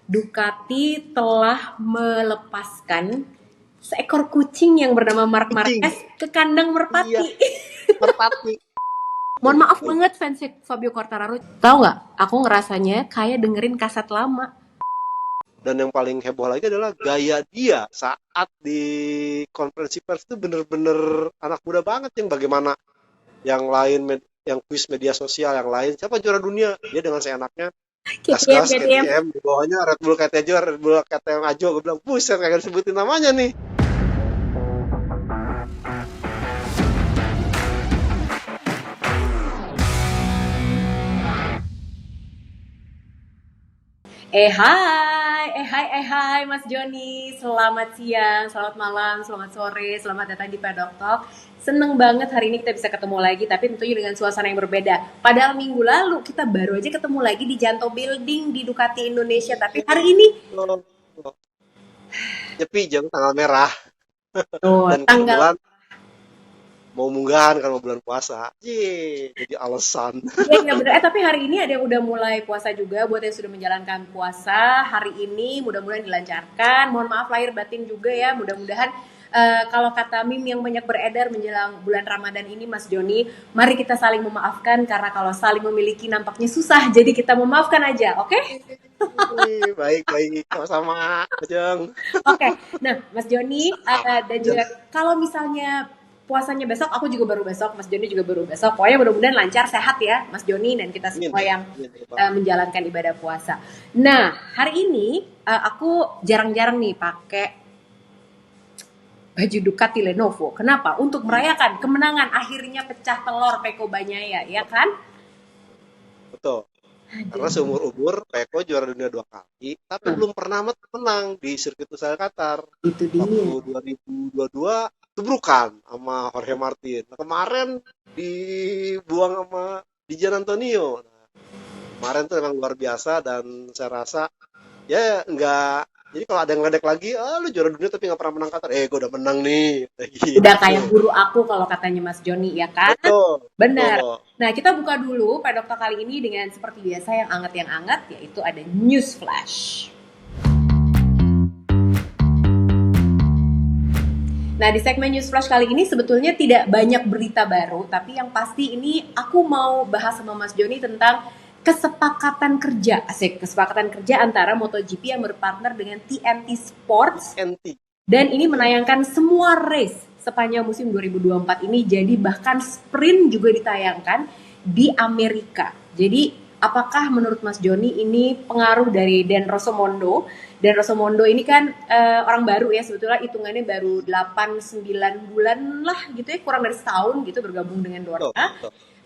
Ducati telah melepaskan seekor kucing yang bernama Marc Kucing. Marquez ke kandang Iya, merpati. merpati. Mohon maaf banget fans Fabio Quartararo. Tahu nggak? Aku ngerasanya kayak dengerin kaset lama. Dan yang paling heboh lagi adalah gaya dia saat di konferensi pers itu bener-bener anak muda banget, yang bagaimana yang lain yang kuis media sosial yang lain siapa juara dunia, dia dengan seenaknya KTM, gas-gas KTM. KTM, di bawahnya Red Bull KTJ, Red Bull KTM aja. Gue bilang buset, kagak disebutin namanya nih. Hai Mas Joni. Selamat siang, selamat malam, selamat sore, selamat datang di Pedok Talk. Seneng banget hari ini kita bisa ketemu lagi, tapi tentunya dengan suasana yang berbeda. Padahal minggu lalu kita baru aja ketemu lagi di Janto Building di Ducati Indonesia, tapi hari ini Nyepi jam tanggal merah tuh dan tanggal. kebetulan mau munggahan kan, mau bulan puasa. Jadi alasan. Iya bener. Tapi hari ini ada yang udah mulai puasa juga. Buat yang sudah menjalankan puasa hari ini, mudah-mudahan dilancarkan. Mohon maaf lahir batin juga ya. Mudah-mudahan kalau kata meme yang banyak beredar menjelang bulan Ramadan ini, Mas Joni, mari kita saling memaafkan karena kalau saling memiliki nampaknya susah. Jadi kita memaafkan aja, oke? Baik sama-sama Ajeng. Oke. Nah, Mas Joni dan juga kalau misalnya puasanya besok, aku juga baru besok, Mas Joni juga baru besok. Pokoknya mudah-mudahan lancar, sehat ya, Mas Joni dan kita Amin, semua yang amin, ya, Bang. menjalankan ibadah puasa. Nah, hari ini aku jarang-jarang nih pakai baju Ducati Lenovo. Kenapa? Untuk merayakan kemenangan akhirnya pecah telur Pecco Bagnaia, ya kan? Betul. Karena seumur-umur Peko juara dunia 2 kali, tapi belum pernah menang di sirkuit Nusa Qatar. Itu dia. Waktu 2022 tubrukan sama Jorge Martin. Nah, kemarin dibuang sama Dijan Antonio. Nah, kemarin tuh emang luar biasa, dan saya rasa ya enggak. Jadi kalau ada yang ngeledek lagi, lu juara dunia tapi nggak pernah menang Qatar. Gue udah menang nih. Udah kayak Gitu. guru aku kalau katanya Mas Joni, ya kan? Betul, Benar. betul. Nah, kita buka dulu Pak Dokter kali ini dengan seperti biasa yang anget, yaitu ada news flash. Nah, di segmen news flash kali ini sebetulnya tidak banyak berita baru, tapi yang pasti ini aku mau bahas sama Mas Joni tentang kesepakatan kerja antara MotoGP yang berpartner dengan TNT Sports, NT. dan ini menayangkan semua race sepanjang musim 2024 ini, jadi bahkan sprint juga ditayangkan di Amerika. Jadi apakah menurut Mas Joni ini pengaruh dari Dan Rossomondo? Dan Rossomondo ini kan orang baru ya, sebetulnya hitungannya baru 8-9 bulan lah gitu ya, kurang dari setahun gitu bergabung dengan Dorna.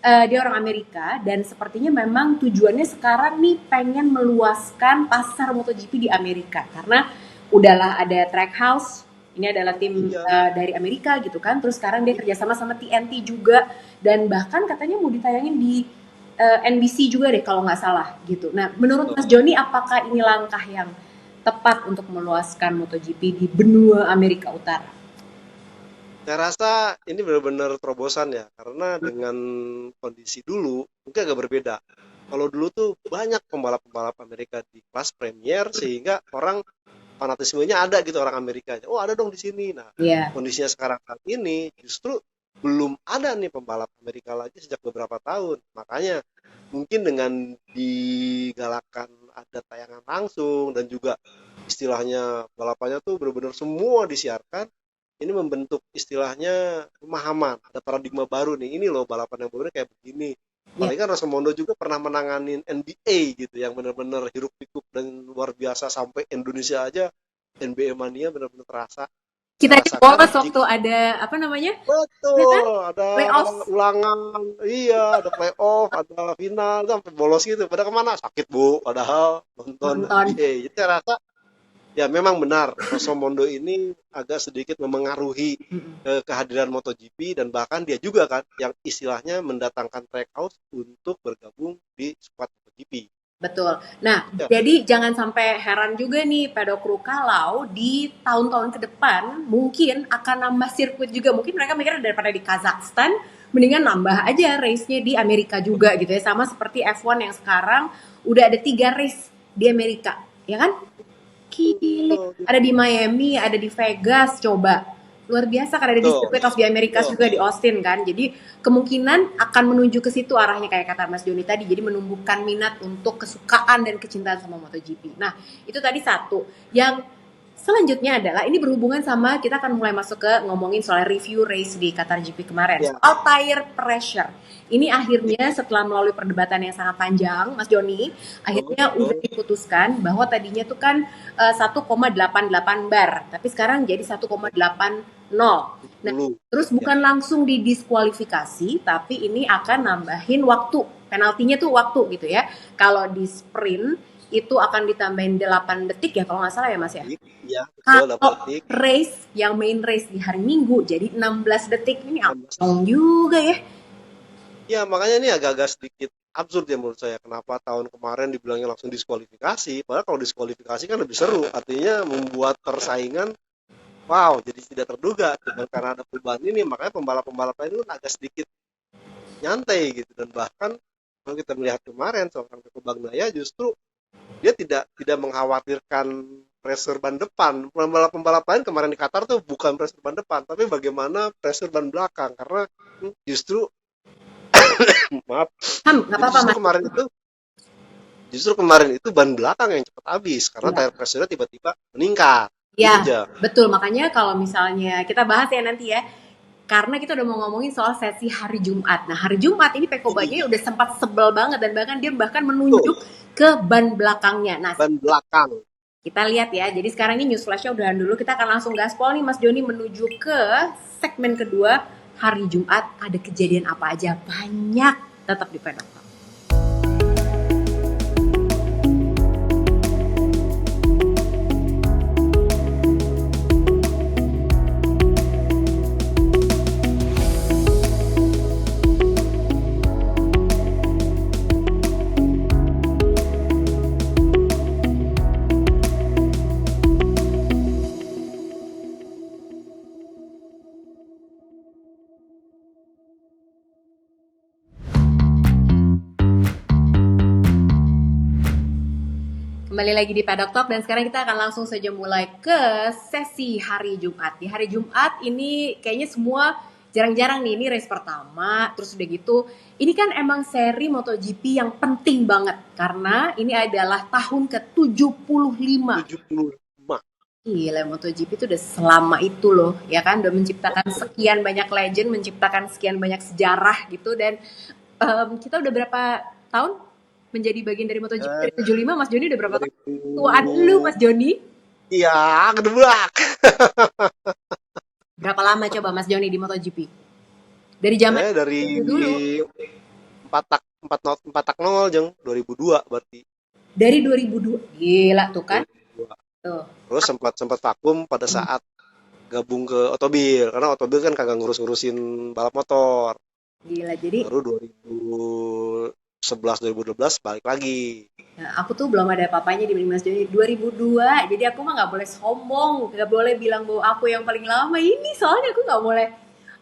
Dia orang Amerika dan sepertinya memang tujuannya sekarang nih pengen meluaskan pasar MotoGP di Amerika, karena udahlah ada Trackhouse, ini adalah tim dari Amerika gitu kan, terus sekarang dia kerjasama sama TNT juga, dan bahkan katanya mau ditayangin di NBC juga deh kalau nggak salah gitu. Nah, menurut Mas Joni apakah ini langkah yang tepat untuk meluaskan MotoGP di benua Amerika Utara? Saya rasa ini benar-benar terobosan ya, karena dengan kondisi dulu mungkin agak berbeda. Kalau dulu tuh banyak pembalap-pembalap Amerika di kelas Premier, sehingga orang fanatismenya ada gitu, orang Amerika. Oh, ada dong di sini. Nah, kondisinya sekarang saat ini justru belum ada nih pembalap Amerika lagi sejak beberapa tahun. Makanya mungkin dengan digalakan ada tayangan langsung dan juga istilahnya balapannya tuh benar-benar semua disiarkan, ini membentuk istilahnya pemahaman, ada paradigma baru nih, ini loh balapan yang benar kayak begini. Apalagi kan Rossomondo juga pernah menanganin NBA gitu, yang benar-benar hiruk pikuk dan luar biasa, sampai Indonesia aja NBA mania benar-benar terasa. Kita aja bolos waktu ada apa namanya? Betul, ada Playoff. ulangan, iya, ada playoff, ada final, sampai bolos gitu. Pada kemana? Sakit bu, padahal nonton NBA. Jadi saya rasa ya memang benar, Rossomondo ini agak sedikit memengaruhi kehadiran MotoGP, dan bahkan dia juga kan yang istilahnya mendatangkan Trackhouse untuk bergabung di squad MotoGP. Betul. Nah, jadi jangan sampai heran juga nih Pedokru kalau di tahun-tahun ke depan mungkin akan nambah sirkuit juga. Mungkin mereka mikir daripada di Kazakhstan, mendingan nambah aja race-nya di Amerika juga gitu ya. Sama seperti F1 yang sekarang udah ada 3 race di Amerika. ya kan? Gile. Betul, Ada di Miami, ada di Vegas, coba. Luar biasa kan, ada di betul, Circuit of the Americas betul. juga di Austin kan. Jadi kemungkinan akan menuju ke situ arahnya kayak kata Mas Joni tadi. Jadi menumbuhkan minat untuk kesukaan dan kecintaan sama MotoGP. Nah, itu tadi satu. Yang selanjutnya adalah ini berhubungan sama kita akan mulai masuk ke ngomongin soal review race di Qatar GP kemarin. Ya, Soal tire pressure. Ini akhirnya setelah melalui perdebatan yang sangat panjang, Mas Joni, betul, akhirnya udah betul. diputuskan bahwa tadinya tuh kan 1,88 bar, tapi sekarang jadi 1,80. Nah, Dulu. terus Ya, bukan langsung didiskualifikasi, tapi ini akan nambahin waktu. Penaltinya tuh waktu gitu ya. Kalau di sprint itu akan ditambahin 8 detik ya kalau nggak salah ya Mas ya. ya betul, dapat Kalau detik. race yang main race di hari Minggu jadi 16 detik. Ini 16. abang juga ya. Ya, makanya ini agak-agak sedikit absurd ya menurut saya. Kenapa tahun kemarin dibilangnya langsung diskualifikasi? Padahal kalau diskualifikasi kan lebih seru. Artinya membuat persaingan, wow, jadi tidak terduga. Dan karena ada perubahan ini, makanya pembalap-pembalap lain itu agak sedikit nyantai gitu. Dan bahkan kalau kita melihat kemarin seorang Peko Bagnaia justru dia tidak mengkhawatirkan pressure ban depan. Pembalap-pembalap lain kemarin di Qatar tuh bukan pressure ban depan, tapi bagaimana pressure ban belakang. Karena justru maaf, Nggak jadi apa-apa Mas. justru kemarin itu ban belakang yang cepat habis karena Iya. tire pressure tiba-tiba meningkat. Itu Ya, aja. betul. Makanya kalau misalnya kita bahas ya nanti ya, karena kita udah mau ngomongin soal sesi hari Jumat. Nah, hari Jumat ini Peko Bagnaia udah sempat sebel banget dan bahkan dia menunjuk Tuh, ke ban belakangnya. Nah, ban belakang. kita lihat ya. Jadi sekarang ini news flashnya udahan dulu. Kita akan langsung gaspol nih Mas Joni menuju ke segmen kedua. Hari Jumat ada kejadian apa aja? Banyak. Tetap di Pedok. Kembali lagi di Pedok Talk dan sekarang kita akan langsung saja mulai ke sesi hari Jumat. Di hari Jumat ini kayaknya semua jarang-jarang nih, ini race pertama, terus udah gitu. Ini kan emang seri MotoGP yang penting banget karena ini adalah tahun ke-75. 75. Gila, MotoGP itu udah selama itu loh, ya kan? Udah menciptakan sekian banyak legend, menciptakan sekian banyak sejarah gitu dan kita udah berapa tahun menjadi bagian dari MotoGP dari Eh, 75, Mas Joni udah berapa tahun? Tuan lu 2000. Mas Joni. Iya, kedebak. Berapa lama coba Mas Joni di MotoGP? Dari zaman Dari dulu. 4 tak 0 jeng 2002 berarti. Dari 2002. Gila tuh kan. 2002. Tuh. Terus sempat sempat vakum pada saat gabung ke Otobil karena Otobil kan kagak ngurus-ngurusin balap motor. Gila. Jadi Baru 2011 2012 balik lagi. aku tuh belum ada apa-apanya di Mas Joni 2002. Jadi aku mah nggak boleh sombong, nggak boleh bilang bahwa aku yang paling lama ini. Soalnya aku nggak boleh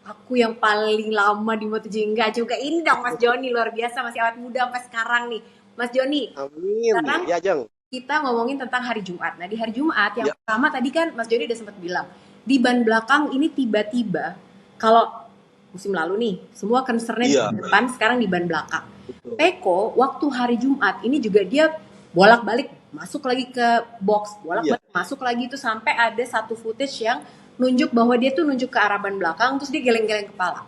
aku yang paling lama di MotoGP. Enggak juga ini dong Mas Joni, luar biasa masih awet muda sampai sekarang nih. Mas Joni, Amin. sekarang Ya, Jeng. kita ngomongin tentang hari Jumat. Nah, di hari Jumat yang Ya, pertama tadi kan Mas Joni udah sempat bilang, di ban belakang ini tiba-tiba kalau musim lalu nih, semua concernnya di iya, ban depan, sekarang di ban belakang. betul. Peko waktu hari Jumat ini juga dia bolak-balik masuk lagi ke box, Iya, bolak-balik masuk lagi itu sampai ada satu footage yang nunjuk bahwa dia tuh nunjuk ke arah ban belakang terus dia geleng-geleng kepala.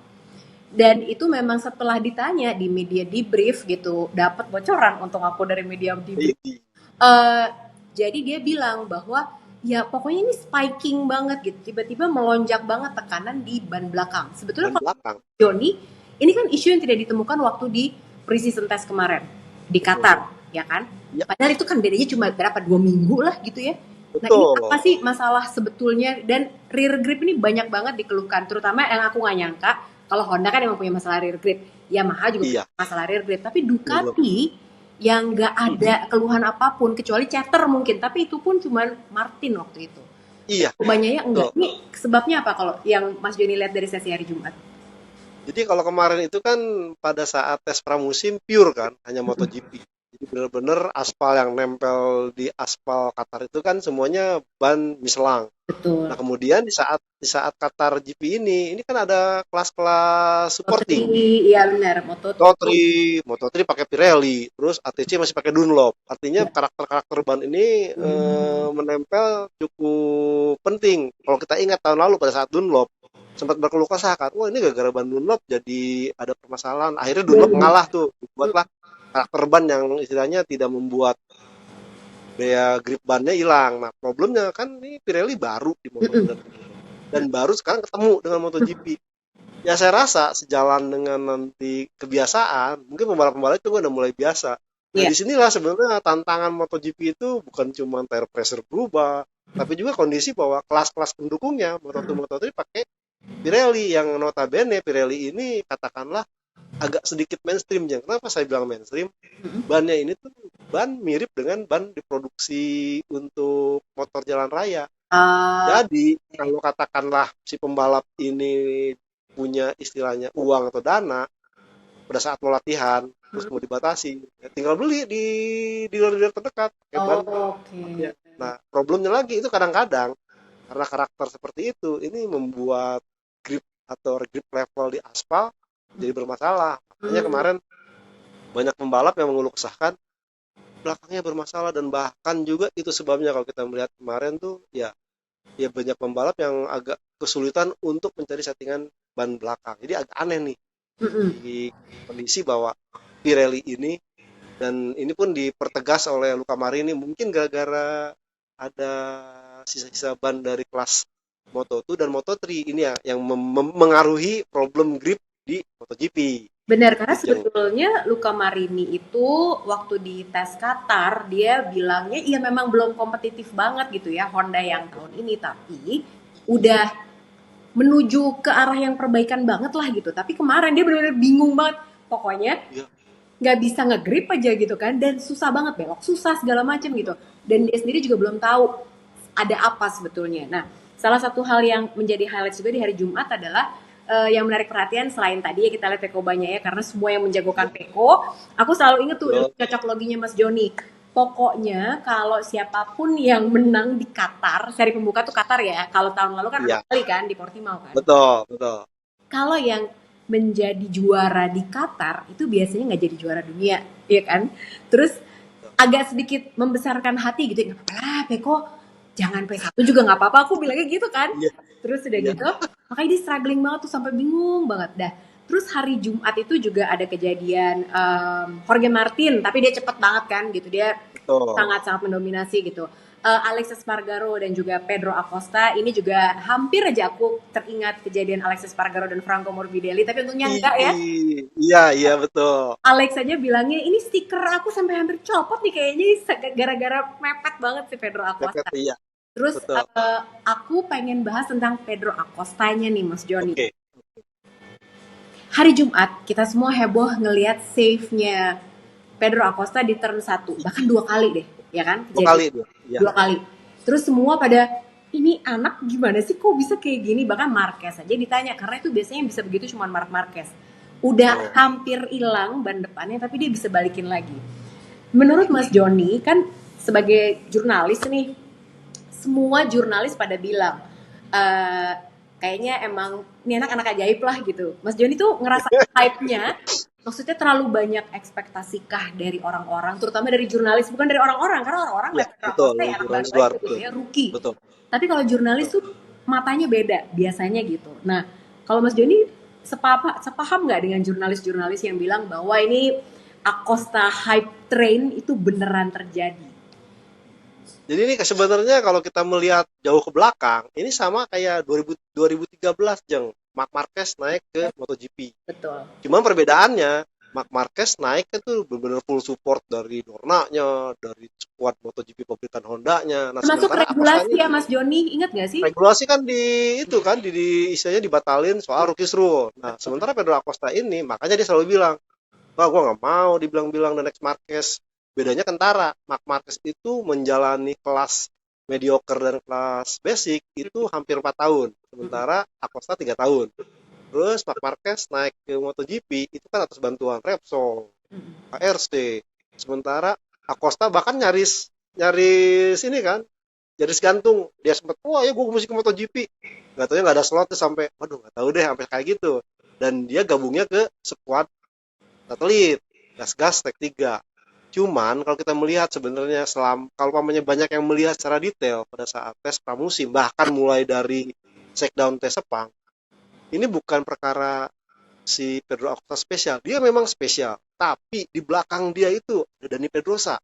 Dan itu memang setelah ditanya di media debrief gitu, dapat bocoran untuk aku dari media debrief. ini Eh, jadi dia bilang bahwa ya pokoknya ini spiking banget gitu, tiba-tiba melonjak banget tekanan di ban belakang. Sebetulnya ban kalau belakang. Joni, ini kan isu yang tidak ditemukan waktu di pre-season test kemarin di Qatar, ya kan? Ya, Padahal itu kan bedanya cuma berapa 2 minggu lah gitu ya. Nah ini betul. apa sih masalah sebetulnya dan rear grip ini banyak banget dikeluhkan, terutama yang aku nggak nyangka kalau Honda kan emang punya masalah rear grip, Yamaha juga Iya, punya masalah rear grip, tapi dua. Ducati yang nggak ada keluhan apapun kecuali chatter mungkin, tapi itu pun cuman Martin waktu itu. Iya, Banyak ya enggak. betul. Ini sebabnya apa kalau yang Mas Joni lihat dari sesi hari Jumat? Jadi kalau kemarin itu kan pada saat tes pramusim pure kan, hanya MotoGP. Jadi bener-bener aspal yang nempel di aspal Qatar itu kan semuanya ban Michelin. betul. Nah, kemudian di saat Qatar GP ini kan ada kelas-kelas supporting. Moto3, iya benar, Moto3. Moto3 pakai Pirelli, terus ATC masih pakai Dunlop. Artinya karakter-karakter ban ini menempel cukup penting. Kalau kita ingat tahun lalu pada saat Dunlop sempat berkeluh kesah kan, wah ini gara-gara ban Dunlop jadi ada permasalahan. Akhirnya Dunlop mengalah tuh, buatlah karakter ban yang istilahnya tidak membuat daya grip bannya hilang. Nah, problemnya kan ini Pirelli baru di Moto2 dan baru sekarang ketemu dengan MotoGP. Ya saya rasa sejalan dengan nanti kebiasaan, mungkin pembalap-pembalap itu udah mulai biasa. Nah, Iya. disinilah sebenarnya tantangan MotoGP itu bukan cuma tire pressure berubah, tapi juga kondisi bahwa kelas-kelas pendukungnya Moto2 Moto3 pakai Pirelli yang notabene Pirelli ini katakanlah agak sedikit mainstream. Kenapa saya bilang mainstream? Bannya ini tuh ban mirip dengan ban diproduksi untuk motor jalan raya. Ah, Jadi oke. kalau katakanlah si pembalap ini punya istilahnya uang atau dana pada saat mau latihan terus mau dibatasi, ya tinggal beli di dealer-dealer terdekat pakai ban. Oh, oke. Nah, problemnya lagi itu kadang-kadang karena karakter seperti itu ini membuat grip atau grip level di aspal jadi bermasalah. Makanya Hmm, kemarin banyak pembalap yang mengeluh kesahkan belakangnya bermasalah dan bahkan juga itu sebabnya kalau kita melihat kemarin tuh ya banyak pembalap yang agak kesulitan untuk mencari settingan ban belakang. Jadi agak aneh nih mm-mm. di kondisi bahwa Pirelli ini dan ini pun dipertegas oleh Luca Marini mungkin gara-gara ada sisa-sisa ban dari kelas Moto2 dan Moto3 ini ya yang mengaruhi problem grip di MotoGP. Benar, Itu karena Jeng. sebetulnya Luca Marini itu waktu di tes Qatar dia bilangnya iya memang belum kompetitif banget gitu ya Honda yang tahun ini, tapi udah menuju ke arah yang perbaikan banget lah gitu. Tapi kemarin dia benar-benar bingung banget. Pokoknya Ya, nggak bisa ngegrip aja gitu kan, dan susah banget belok, susah segala macam gitu. Dan dia sendiri juga belum tahu ada apa sebetulnya. Nah, salah satu hal yang menjadi highlight juga di hari Jumat adalah yang menarik perhatian selain tadi ya kita lihat Peko banyak ya, karena semua yang menjagokan ya, Peko, aku selalu inget tuh betul. cocok loginya Mas Joni. Pokoknya kalau siapapun yang menang di Qatar, seri pembuka tuh Qatar ya. Kalau tahun lalu kan Abu Iya, Dhabi kan di Portimao kan. betul, betul. Kalau yang menjadi juara di Qatar itu biasanya nggak jadi juara dunia, ya kan? Terus agak sedikit membesarkan hati gitu, nggak apa-apa lah Peko, jangan P1 juga nggak apa-apa, aku bilangnya gitu kan. Iya, Terus udah iya, gitu, makanya dia struggling banget tuh sampai bingung banget dah. Terus hari Jumat itu juga ada kejadian Jorge Martin, tapi dia cepet banget kan gitu, dia betul. sangat-sangat mendominasi gitu. Alexis Espargaro dan juga Pedro Acosta ini juga hampir aja aku teringat kejadian Alexis Espargaro dan Franco Morbidelli, tapi untungnya enggak ya. Iya, iya betul. Alex aja bilangnya ini stiker aku sampai hampir copot nih kayaknya gara-gara mepet banget si Pedro Mepet, Acosta. iya, Terus betul. aku pengen bahas tentang Pedro Acostanya nih Mas Joni. Oke, Hari Jumat kita semua heboh ngelihat save-nya Pedro Acosta di turn 1, bahkan 2 kali deh, ya kan? dua Kejadian kali dia. Iya, 2 kali. Terus semua pada ini anak gimana sih kok bisa kayak gini, bahkan Marquez aja ditanya karena itu biasanya yang bisa begitu cuma Mark Marquez. Udah betul. hampir hilang ban depannya tapi dia bisa balikin lagi. Menurut Mas Joni kan sebagai jurnalis nih, semua jurnalis pada bilang eh kayaknya emang ini anak-anak ajaib lah gitu. Mas Joni tuh ngerasa hype-nya, maksudnya terlalu banyak ekspektasikah dari orang-orang, terutama dari jurnalis, bukan dari orang-orang, karena orang-orang Iya, lihat betul. Lacoste Dari ya anak baru jurnalis luar, aja gitu betul. ya, rookie. Betul, Tapi kalau jurnalis betul. tuh matanya beda biasanya gitu. Nah, kalau Mas Joni sepaham nggak dengan jurnalis-jurnalis yang bilang bahwa ini Acosta hype train itu beneran terjadi? Jadi ini sebenarnya kalau kita melihat jauh ke belakang, ini sama kayak 2013 Jeng. Marc Marquez naik ke MotoGP. Betul. Cuman perbedaannya, Marc Marquez naik itu benar-benar full support dari Dorna-nya, dari squad MotoGP pabrikan Honda-nya. Nah, Termasuk sementara Acosta regulasi ini ya Mas Joni, ingat nggak sih? regulasi kan itu kan istilahnya dibatalin soal rookies rule. Nah, Betul. sementara Pedro Acosta ini makanya dia selalu bilang, wah gue nggak mau dibilang-bilang the next Marquez. Bedanya kentara, Marc Marquez itu menjalani kelas mediocre dan kelas basic itu hampir 4 tahun. Sementara Acosta 3 tahun. Terus Marc Marquez naik ke MotoGP itu kan atas bantuan Repsol, HRC. Sementara Acosta bahkan nyaris nyaris ini kan, nyaris gantung. Dia sempat, wah ya gue mesti ke MotoGP. Nggak tahu ya nggak ada slotnya sampai, waduh nggak tahu deh sampai kayak gitu. Dan dia gabungnya ke squad satelit, gas-gas tag 3. Cuman kalau kita melihat sebenarnya kalau pamannya banyak yang melihat secara detail pada saat tes pramusim, bahkan mulai dari shakedown tes Sepang, ini bukan perkara si Pedro Acosta spesial. Dia memang spesial, tapi di belakang dia itu ada Dani Pedrosa,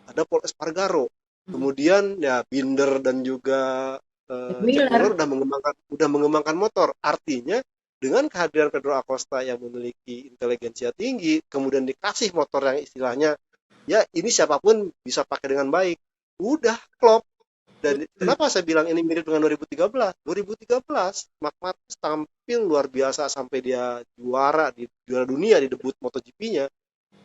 ada Paul Espargaro, Hmm. kemudian ya Binder dan juga Jack Jack Miller Miller. udah mengembangkan motor. Artinya dengan kehadiran Pedro Acosta yang memiliki inteligensia tinggi, kemudian dikasih motor yang istilahnya ya ini siapapun bisa pakai dengan baik, udah klop. Dan Hmm. kenapa saya bilang ini mirip dengan 2013? 2013, Marc Marquez tampil luar biasa sampai dia juara dunia di debut MotoGP-nya.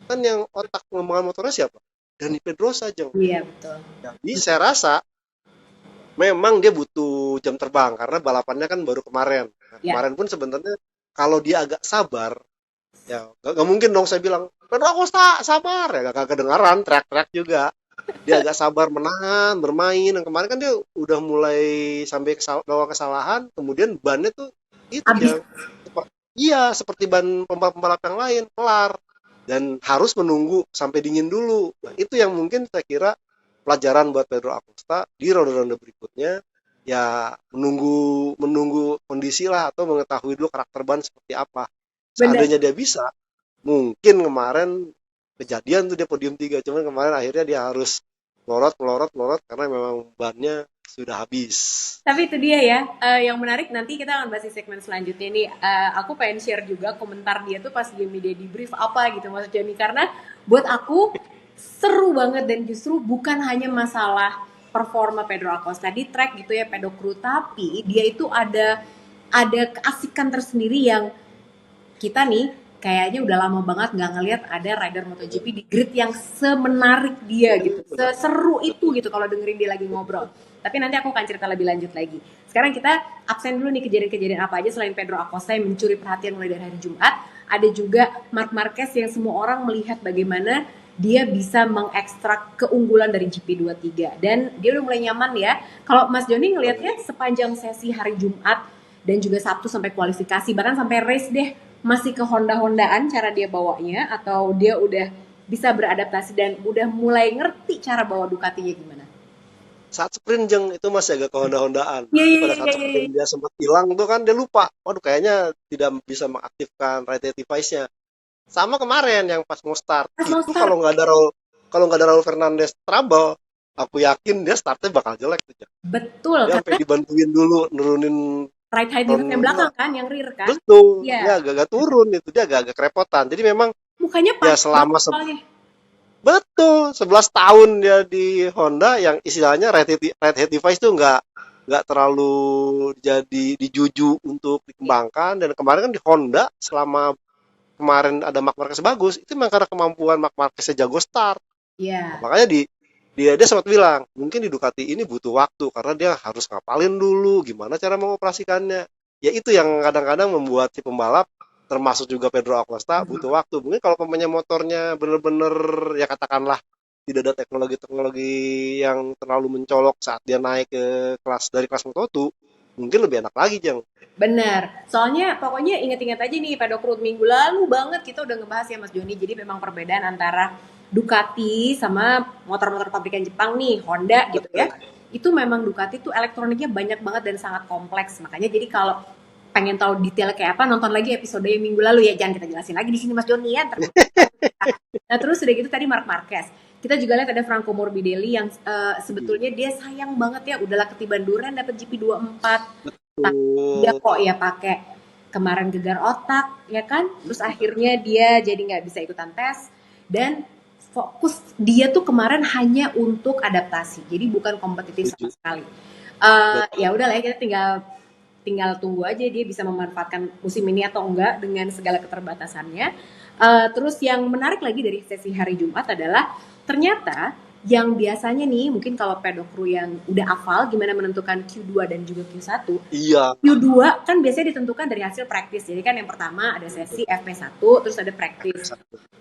Kan yang otak pengembangan motornya siapa? Dani Pedrosa, Jeng. Iya betul. Jadi saya rasa memang dia butuh jam terbang karena balapannya kan baru kemarin. Nah, Ya, kemarin pun sebenarnya kalau dia agak sabar, ya nggak mungkin dong saya bilang, Pedro Acosta sabar ya, gak kedengaran teriak-teriak juga. Dia agak sabar menahan, bermain. Dan kemarin kan dia udah mulai sampai bawa kesalahan, kemudian bannya tuh itu habis. yang iya seperti ban pembalap-pembalap yang lain, kelar. Dan harus menunggu sampai dingin dulu. Nah, itu yang mungkin saya kira pelajaran buat Pedro Acosta di ronde-ronde berikutnya. Ya menunggu menunggu kondisi lah atau mengetahui dulu karakter ban seperti apa. Bener. Seandainya dia bisa, mungkin kemarin kejadian tuh dia podium 3, cuman kemarin akhirnya dia harus melorot melorot melorot karena memang bannya sudah habis. Tapi itu dia ya, yang menarik nanti kita akan bahas di segmen selanjutnya nih. Aku pengen share juga komentar dia tuh pas game media di brief apa gitu Mas Joni. Karena buat aku seru banget dan justru bukan hanya masalah performa Pedro Acosta di track gitu ya Pedro Crew, tapi dia itu ada keasikan tersendiri yang kita nih kayaknya udah lama banget nggak ngelihat ada rider MotoGP di grid yang semenarik dia gitu, Benar, seseru itu betul. gitu kalau dengerin dia lagi ngobrol. Tapi nanti aku akan cerita lebih lanjut lagi. Sekarang kita absen dulu nih kejadian-kejadian apa aja selain Pedro Acosta yang mencuri perhatian mulai dari hari Jumat. Ada juga Marc Marquez yang semua orang melihat bagaimana dia bisa mengekstrak keunggulan dari GP23 dan dia udah mulai nyaman ya. Kalau Mas Joni ngelihatnya sepanjang sesi hari Jumat dan juga Sabtu sampai kualifikasi bahkan sampai race deh, masih ke Honda-Hondaan cara dia bawanya atau dia udah bisa beradaptasi dan udah mulai ngerti cara bawa Ducatinya gimana? Saat sprint Jeng itu masih agak kehonda-hondaan. Iya Jadi iya pada iya saat iya. sprint dia sempat hilang tuh kan dia lupa. Waduh kayaknya tidak bisa mengaktifkan right device-nya. Sama kemarin yang pas mau start Pas mau itu start, kalau nggak ada Raul Fernandez trouble, aku yakin dia startnya bakal jelek tuh Jeng. betul Dia sampai karena dibantuin dulu nurunin right high front, yang belakang kan, yang rear kan? betul, dia Iya, agak-agak turun itu, dia agak-agak kerepotan. Jadi memang mukanya ya panik banget selama soalnya. betul 11 tahun dia di Honda yang istilahnya right head device tuh nggak terlalu jadi dijuju untuk dikembangkan. Dan kemarin kan di Honda selama kemarin ada Marc Marquez bagus itu memang karena kemampuan Marc Marquez jago start. Nah, Iya, makanya dia sempat bilang mungkin di Ducati ini butuh waktu karena dia harus ngapalin dulu gimana cara mengoperasikannya. Ya itu yang kadang-kadang membuat si pembalap termasuk juga Pedro Acosta butuh waktu. Mungkin kalau pemainnya motornya bener-bener ya katakanlah tidak ada teknologi-teknologi yang terlalu mencolok saat dia naik ke kelas Moto2, mungkin lebih enak lagi Jeng. benar. Soalnya pokoknya inget-inget aja nih pada Road minggu lalu banget kita udah ngebahas ya Mas Joni. Jadi memang perbedaan antara Ducati sama motor-motor pabrikan Jepang nih, Honda gitu ya. Betul. Itu memang Ducati tuh elektroniknya banyak banget dan sangat kompleks. Makanya jadi kalau pengen tahu detail kayak apa nonton lagi episode yang minggu lalu ya. Jangan kita jelasin lagi di sini Mas Joni ya. Nah terus udah gitu tadi Mark Marquez. Kita juga lihat ada Franco Morbidelli yang sebetulnya dia sayang banget ya udahlah ketiban duren dapat GP24 dia Betul. kok ya pakai kemarin gegar otak ya kan terus akhirnya dia jadi nggak bisa ikutan tes dan fokus dia tuh kemarin hanya untuk adaptasi jadi bukan kompetitif sama Setuju. sekali. Ya Betul. udah lah ya, kita tinggal tinggal tunggu aja dia bisa memanfaatkan musim ini atau enggak dengan segala keterbatasannya. Terus yang menarik lagi dari sesi hari Jumat adalah ternyata Yang biasanya nih, mungkin kalau pedok kru yang udah hafal gimana menentukan Q2 dan juga Q1, Iya. Q2 kan biasanya ditentukan dari hasil praktis. Jadi kan yang pertama ada sesi FP1, terus ada praktis.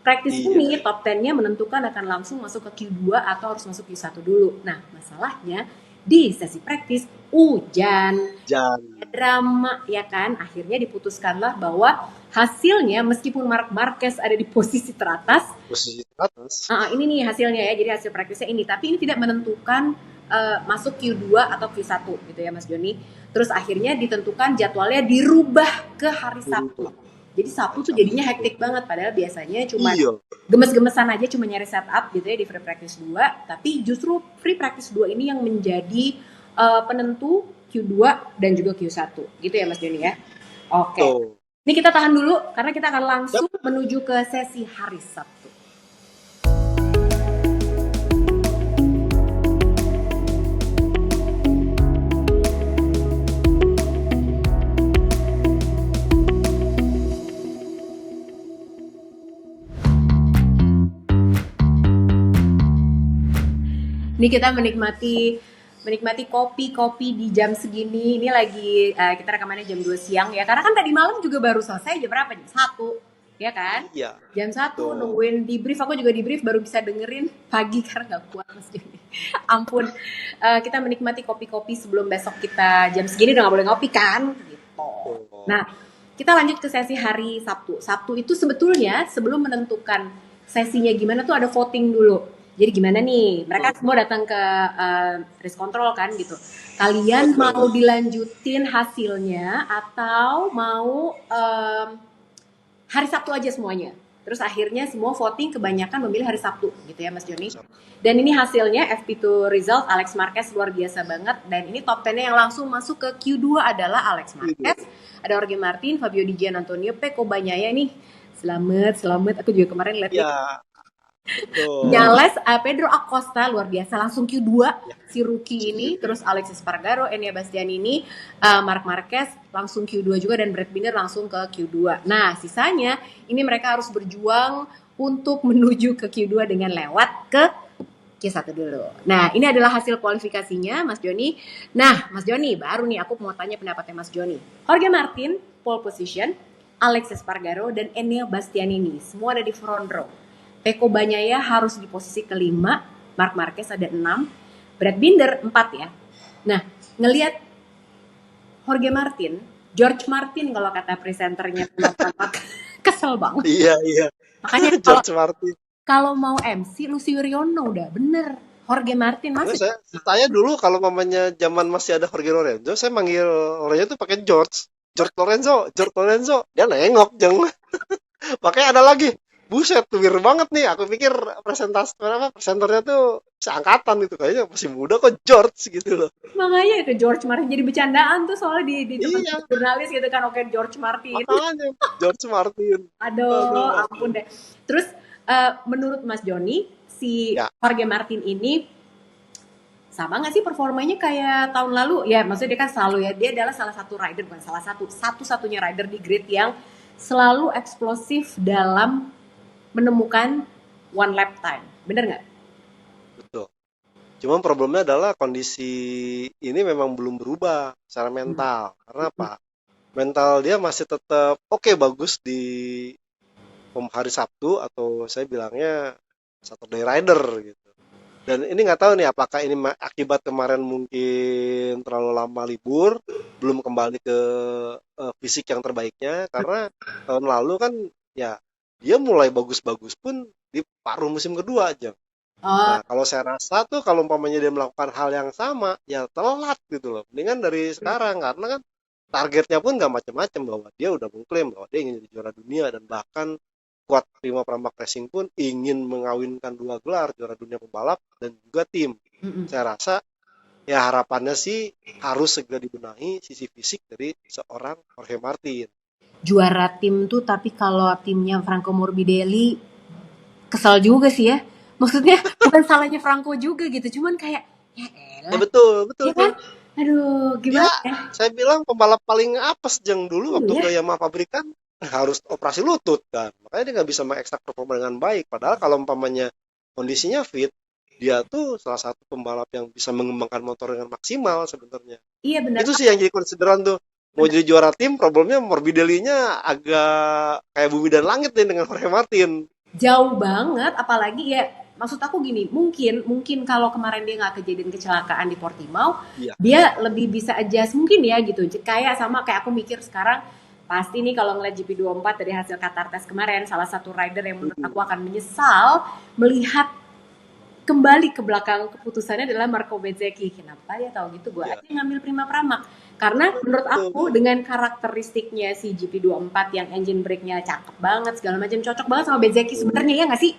Praktis Iya. ini top 10-nya menentukan akan langsung masuk ke Q2 atau harus masuk Q1 dulu. Nah, masalahnya di sesi praktis hujan, Jan. drama ya kan, akhirnya diputuskanlah bahwa hasilnya meskipun Marc Marquez ada di posisi teratas, Posisi teratas. ini nih hasilnya ya, jadi hasil praktisnya ini, tapi ini tidak menentukan masuk Q2 atau Q1 gitu ya Mas Joni. Terus akhirnya ditentukan jadwalnya dirubah ke hari Sabtu. Jadi Sabtu tuh jadinya hektik banget, padahal biasanya cuma Iya. gemes-gemesan aja, cuma nyari setup gitu ya di free practice 2, tapi justru free practice 2 ini yang menjadi penentu Q2 dan juga Q1 gitu ya Mas Joni ya. Oke. Tuh. Ini kita tahan dulu karena kita akan langsung Yap. menuju ke sesi hari Sabtu. Ini kita menikmati kopi di jam segini. Ini lagi kita rekamannya jam 2 siang ya. Karena kan tadi malam juga baru selesai jam berapa? Jam 1. Ya kan? Iya. Jam 1 Tuh. nungguin di brief. Aku juga di brief baru bisa dengerin pagi karena gak kuat Mas Joni. Ampun. Kita menikmati kopi-kopi sebelum besok kita jam segini udah gak boleh ngopi kan? Gitu. Nah, kita lanjut ke sesi hari Sabtu. Sabtu itu sebetulnya sebelum menentukan sesinya gimana tuh ada voting dulu. Jadi gimana nih? Mereka semua datang ke race control kan gitu. Kalian mau dilanjutin hasilnya atau mau hari Sabtu aja semuanya? Terus akhirnya semua voting kebanyakan memilih hari Sabtu gitu ya Mas Joni. Dan ini hasilnya FP2 result Alex Marquez luar biasa banget. Dan ini top 10-nya yang langsung masuk ke Q2 adalah Alex Marquez, ada Jorge Martin, Fabio Di Giannantonio, Pecco Bagnaia nih. Selamat. Aku juga kemarin lihat Ya. Nyales, Pedro Acosta luar biasa langsung Q2 si rookie ini, terus Alexis Espargaro, Enea Bastianini, Marc Marquez langsung Q2 juga dan Brad Binder langsung ke Q2. Nah, sisanya ini mereka harus berjuang untuk menuju ke Q2 dengan lewat ke Q1 dulu. Nah, ini adalah hasil kualifikasinya Mas Joni. Nah, Mas Joni, baru nih aku mau tanya pendapatnya Mas Joni. Jorge Martin, pole position, Alexis Espargaro dan Enea Bastianini semua ada di front row. Pecco Bagnaia harus di posisi kelima, Marc Marquez ada 6, Brad Binder 4 ya. Nah, ngelihat Jorge Martin, George Martin kalau kata presenternya kesel banget. Iya. Makanya George Martin. Kalau mau MC Lucio Riono udah bener. Jorge Martin masih. Saya dulu kalau mamanya zaman masih ada Jorge Lorenzo, saya manggil orangnya tuh pakai George Lorenzo. Dia nengok jeng. Makanya ada lagi. Buset, wir banget nih. Aku pikir presenternya tuh seangkatan gitu, kayaknya masih muda kok George gitu loh. Makanya itu George Martin jadi bercandaan tuh soalnya di jurnalis gitu kan, oke George Martin. Makanya George Martin. Aduh, ampun deh. Terus menurut Mas Joni si Jorge Martin ini sama nggak sih performanya kayak tahun lalu? Ya, maksudnya dia kan selalu ya, dia adalah salah satu rider, bukan salah satu-satunya rider di grid yang selalu eksplosif dalam menemukan one lap time, bener nggak? Betul. Cuman problemnya adalah kondisi ini memang belum berubah secara mental. Karena apa? Mental dia masih tetap bagus di hari Sabtu atau saya bilangnya Saturday Rider gitu. Dan ini nggak tahu nih apakah ini akibat kemarin mungkin terlalu lama libur, belum kembali ke fisik yang terbaiknya, karena tahun lalu kan ya dia mulai bagus-bagus pun di paruh musim kedua aja. Nah, kalau saya rasa tuh kalau umpamanya dia melakukan hal yang sama, ya telat gitu loh. Mendingan dari sekarang, karena kan targetnya pun nggak macam-macam, bahwa dia udah mengklaim bahwa dia ingin jadi juara dunia, dan bahkan Kuat Prima Pramac Racing pun ingin mengawinkan 2 gelar, juara dunia pembalap dan juga tim. Saya rasa ya harapannya sih harus segera dibenahi sisi fisik dari seorang Jorge Martin. Juara tim tuh, tapi kalau timnya Franco Morbidelli kesal juga sih ya. Maksudnya bukan salahnya Franco juga gitu, cuman kayak ya elah. Ya betul. Ya kan? Aduh, gimana ya? Saya bilang pembalap paling apes jeng dulu waktu ke Yamaha pabrikan harus operasi lutut kan. Makanya dia nggak bisa mengekstrak performa dengan baik. Padahal kalau umpamanya kondisinya fit, dia tuh salah satu pembalap yang bisa mengembangkan motor dengan maksimal sebenarnya. Iya benar, Itu sih yang jadi konsideran tuh. Mau benar. jadi juara tim, problemnya Morbidelli-nya agak kayak bumi dan langit nih dengan Jorge Martin. Jauh banget, apalagi ya maksud aku gini, mungkin mungkin kalau kemarin dia nggak kejadian kecelakaan di Portimao, Iya, dia lebih bisa adjust mungkin ya gitu. Kayak sama kayak aku mikir sekarang pasti nih kalau ngeliat GP24 dari hasil Qatar Test kemarin, salah satu rider yang menurut aku akan menyesal melihat kembali ke belakang keputusannya adalah Marco Bezzecchi. Kenapa dia tahu gitu? Gue iya. aja ngambil Prima Prama. Karena menurut aku Betul. dengan karakteristiknya si GP24 yang engine brake-nya cakep banget, segala macam cocok banget sama Bezzecchi sebenarnya ya nggak sih?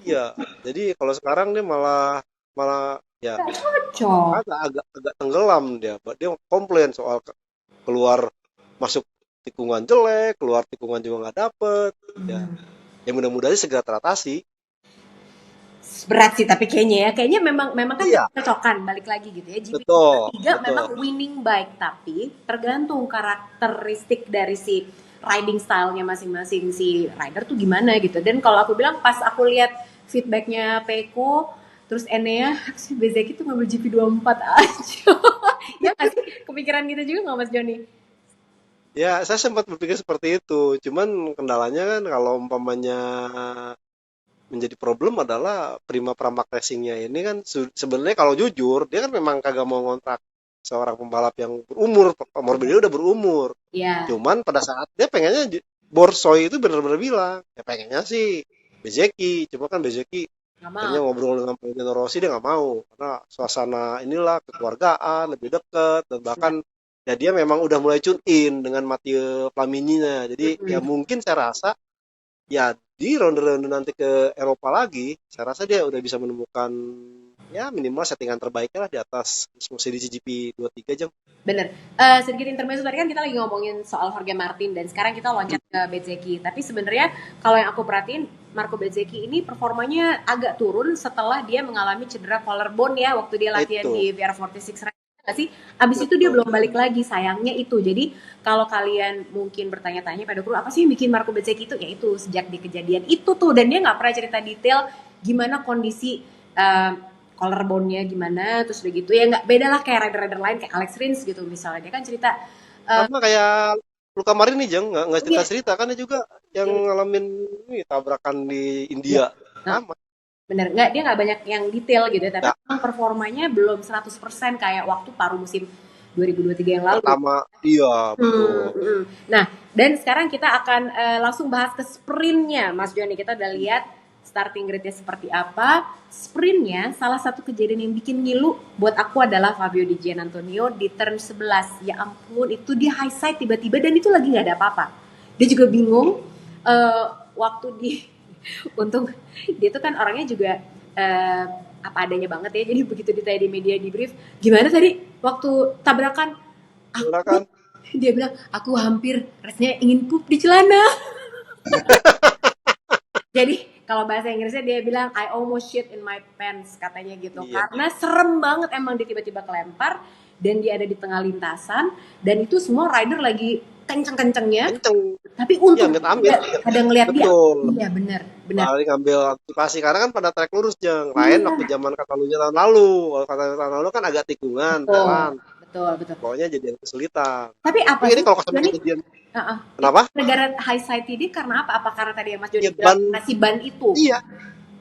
Iya. Jadi kalau sekarang dia malah malah ya Nggak cocok. agak agak tenggelam dia. Dia komplain soal keluar masuk tikungan jelek, keluar tikungan juga nggak dapet. Ya, ya mudah-mudahan segera teratasi. Berat sih tapi kayaknya ya. Kayaknya memang memang kan Iya, cocokan balik lagi gitu ya. betul, GP3 memang betul. winning bike tapi tergantung karakteristik dari si riding style-nya masing-masing si rider tuh gimana gitu. Dan kalau aku bilang pas aku lihat feedbacknya Peko terus Enea si Bezeki tuh ngambil GP24 aja. Ya nggak sih? Kepikiran gitu juga nggak Mas Joni? Ya, saya sempat berpikir seperti itu. Cuman kendalanya kan kalau umpamanya menjadi problem adalah Prima Pramak Racingnya ini kan sebenarnya kalau jujur dia kan memang kagak mau ngontrak seorang pembalap yang berumur. Morbidelli udah berumur. Ya, Cuman pada saat dia pengennya Borsoi itu benar-benar bilang ya pengennya sih Bezeki. Cuma kan Bezeki nggak mau. akhirnya ngobrol dengan Valentino Rossi dia nggak mau karena suasana inilah kekeluargaan lebih dekat dan bahkan ya dia memang udah mulai tune in dengan Matteo Flamininya. Jadi ya Mm-mm. mungkin saya rasa ya di ronde-ronde nanti ke Eropa lagi, saya rasa dia udah bisa menemukan ya minimal settingan terbaiknya lah di atas musim di GP 23 jam. Bener. Sedikit intermezzo tadi kan kita lagi ngomongin soal Jorge Martin dan sekarang kita loncat ke Bezzecchi. Tapi sebenarnya kalau yang aku perhatiin Marco Bezzecchi ini performanya agak turun setelah dia mengalami cedera collarbone ya waktu dia latihan Itu di VR46 nggak sih? Abis itu dia betul. belum balik lagi sayangnya itu. Jadi kalau kalian mungkin bertanya-tanya pada kru apa sih yang bikin Marco Bezzecchi itu? Ya itu sejak di kejadian itu tuh dan dia nggak pernah cerita detail gimana kondisi uh, collarbone-nya gimana terus udah gitu ya nggak beda lah kayak rider-rider lain kayak Alex Rins gitu misalnya dia kan cerita uh, Sama kayak Luka Marin nih Jeng, nggak iya, cerita-cerita kan dia juga yang iya, ngalamin ini tabrakan di iya. India. Nah, Sama. bener nggak dia nggak banyak yang detail gitu ya, tapi Ya, memang performanya belum 100% kayak waktu paruh musim 2023 yang lalu. pertama iya betul. Nah, dan sekarang kita akan langsung bahas ke sprintnya, Mas Joni. Kita udah lihat starting grid-nya seperti apa. Sprintnya, salah satu kejadian yang bikin ngilu buat aku adalah Fabio Di Giannantonio di turn 11. Ya ampun, itu dia high side tiba-tiba dan itu lagi nggak ada apa-apa. Dia juga bingung waktu di untung dia tuh kan orangnya juga eh, apa adanya banget ya. Jadi begitu ditanya di media di brief, gimana tadi waktu tabrakan? Aku Silakan. dia bilang aku hampir rasanya ingin pup di celana. Jadi kalau bahasa Inggrisnya dia bilang I almost shit in my pants katanya gitu Iya, karena serem banget emang dia tiba-tiba kelempar dan dia ada di tengah lintasan dan itu semua rider lagi kenceng-kencengnya kenceng. tapi Iya, untung amit-amit. ada ngelihat dia. Betul. Iya benar benar. Lari ngambil antisipasi karena kan pada trek lurus Jeng. Lain waktu Iya zaman Katalunya tahun lalu. Kalau Katalunya tahun lalu kan agak tikungan, betul pelan. betul betul. Pokoknya jadi kesulitan. Tapi Tapi apa ini sih kalau sampai Joni? kejadian Itu kenapa? negara high side ini karena apa? Apa karena tadi yang Mas Joni Ya bilang ban nasi ban itu? iya,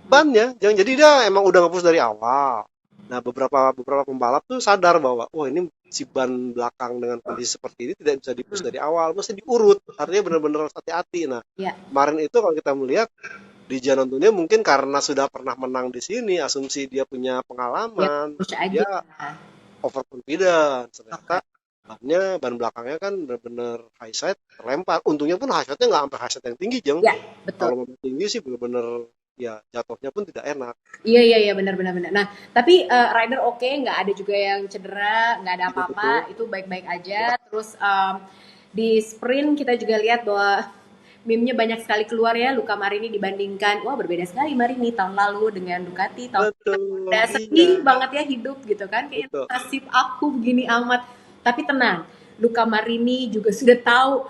bannya. Jangan jadi dia emang udah ngepus dari awal. Nah, beberapa beberapa pembalap tuh sadar bahwa wah ini si ban belakang dengan kondisi seperti ini tidak bisa dipus dari awal, mesti diurut. Artinya benar-benar harus hati-hati. Nah, Ya, kemarin itu kalau kita melihat di Janontunya mungkin karena sudah pernah menang di sini, asumsi dia punya ya pengalaman, push aja. dia overconfident. Ternyata Oke. ban belakangnya kan benar-benar high side terlempar. Untungnya pun high side-nya nggak sampai high side yang tinggi, Jeng. Ya, betul. Kalau mau tinggi sih benar-benar ya jatuhnya pun tidak enak. Iya iya iya benar benar benar. Nah, tapi rider oke, nggak ada juga yang cedera, nggak ada Itu apa-apa, betul. itu baik-baik aja. Ya, Terus di sprint kita juga lihat bahwa meme-nya banyak sekali keluar ya Luca Marini dibandingkan, wah berbeda sekali Marini tahun lalu dengan Ducati tahun betul. udah Iya, sedih banget ya hidup gitu kan kayak betul. nasib aku begini amat. Tapi tenang, Luca Marini juga sudah tahu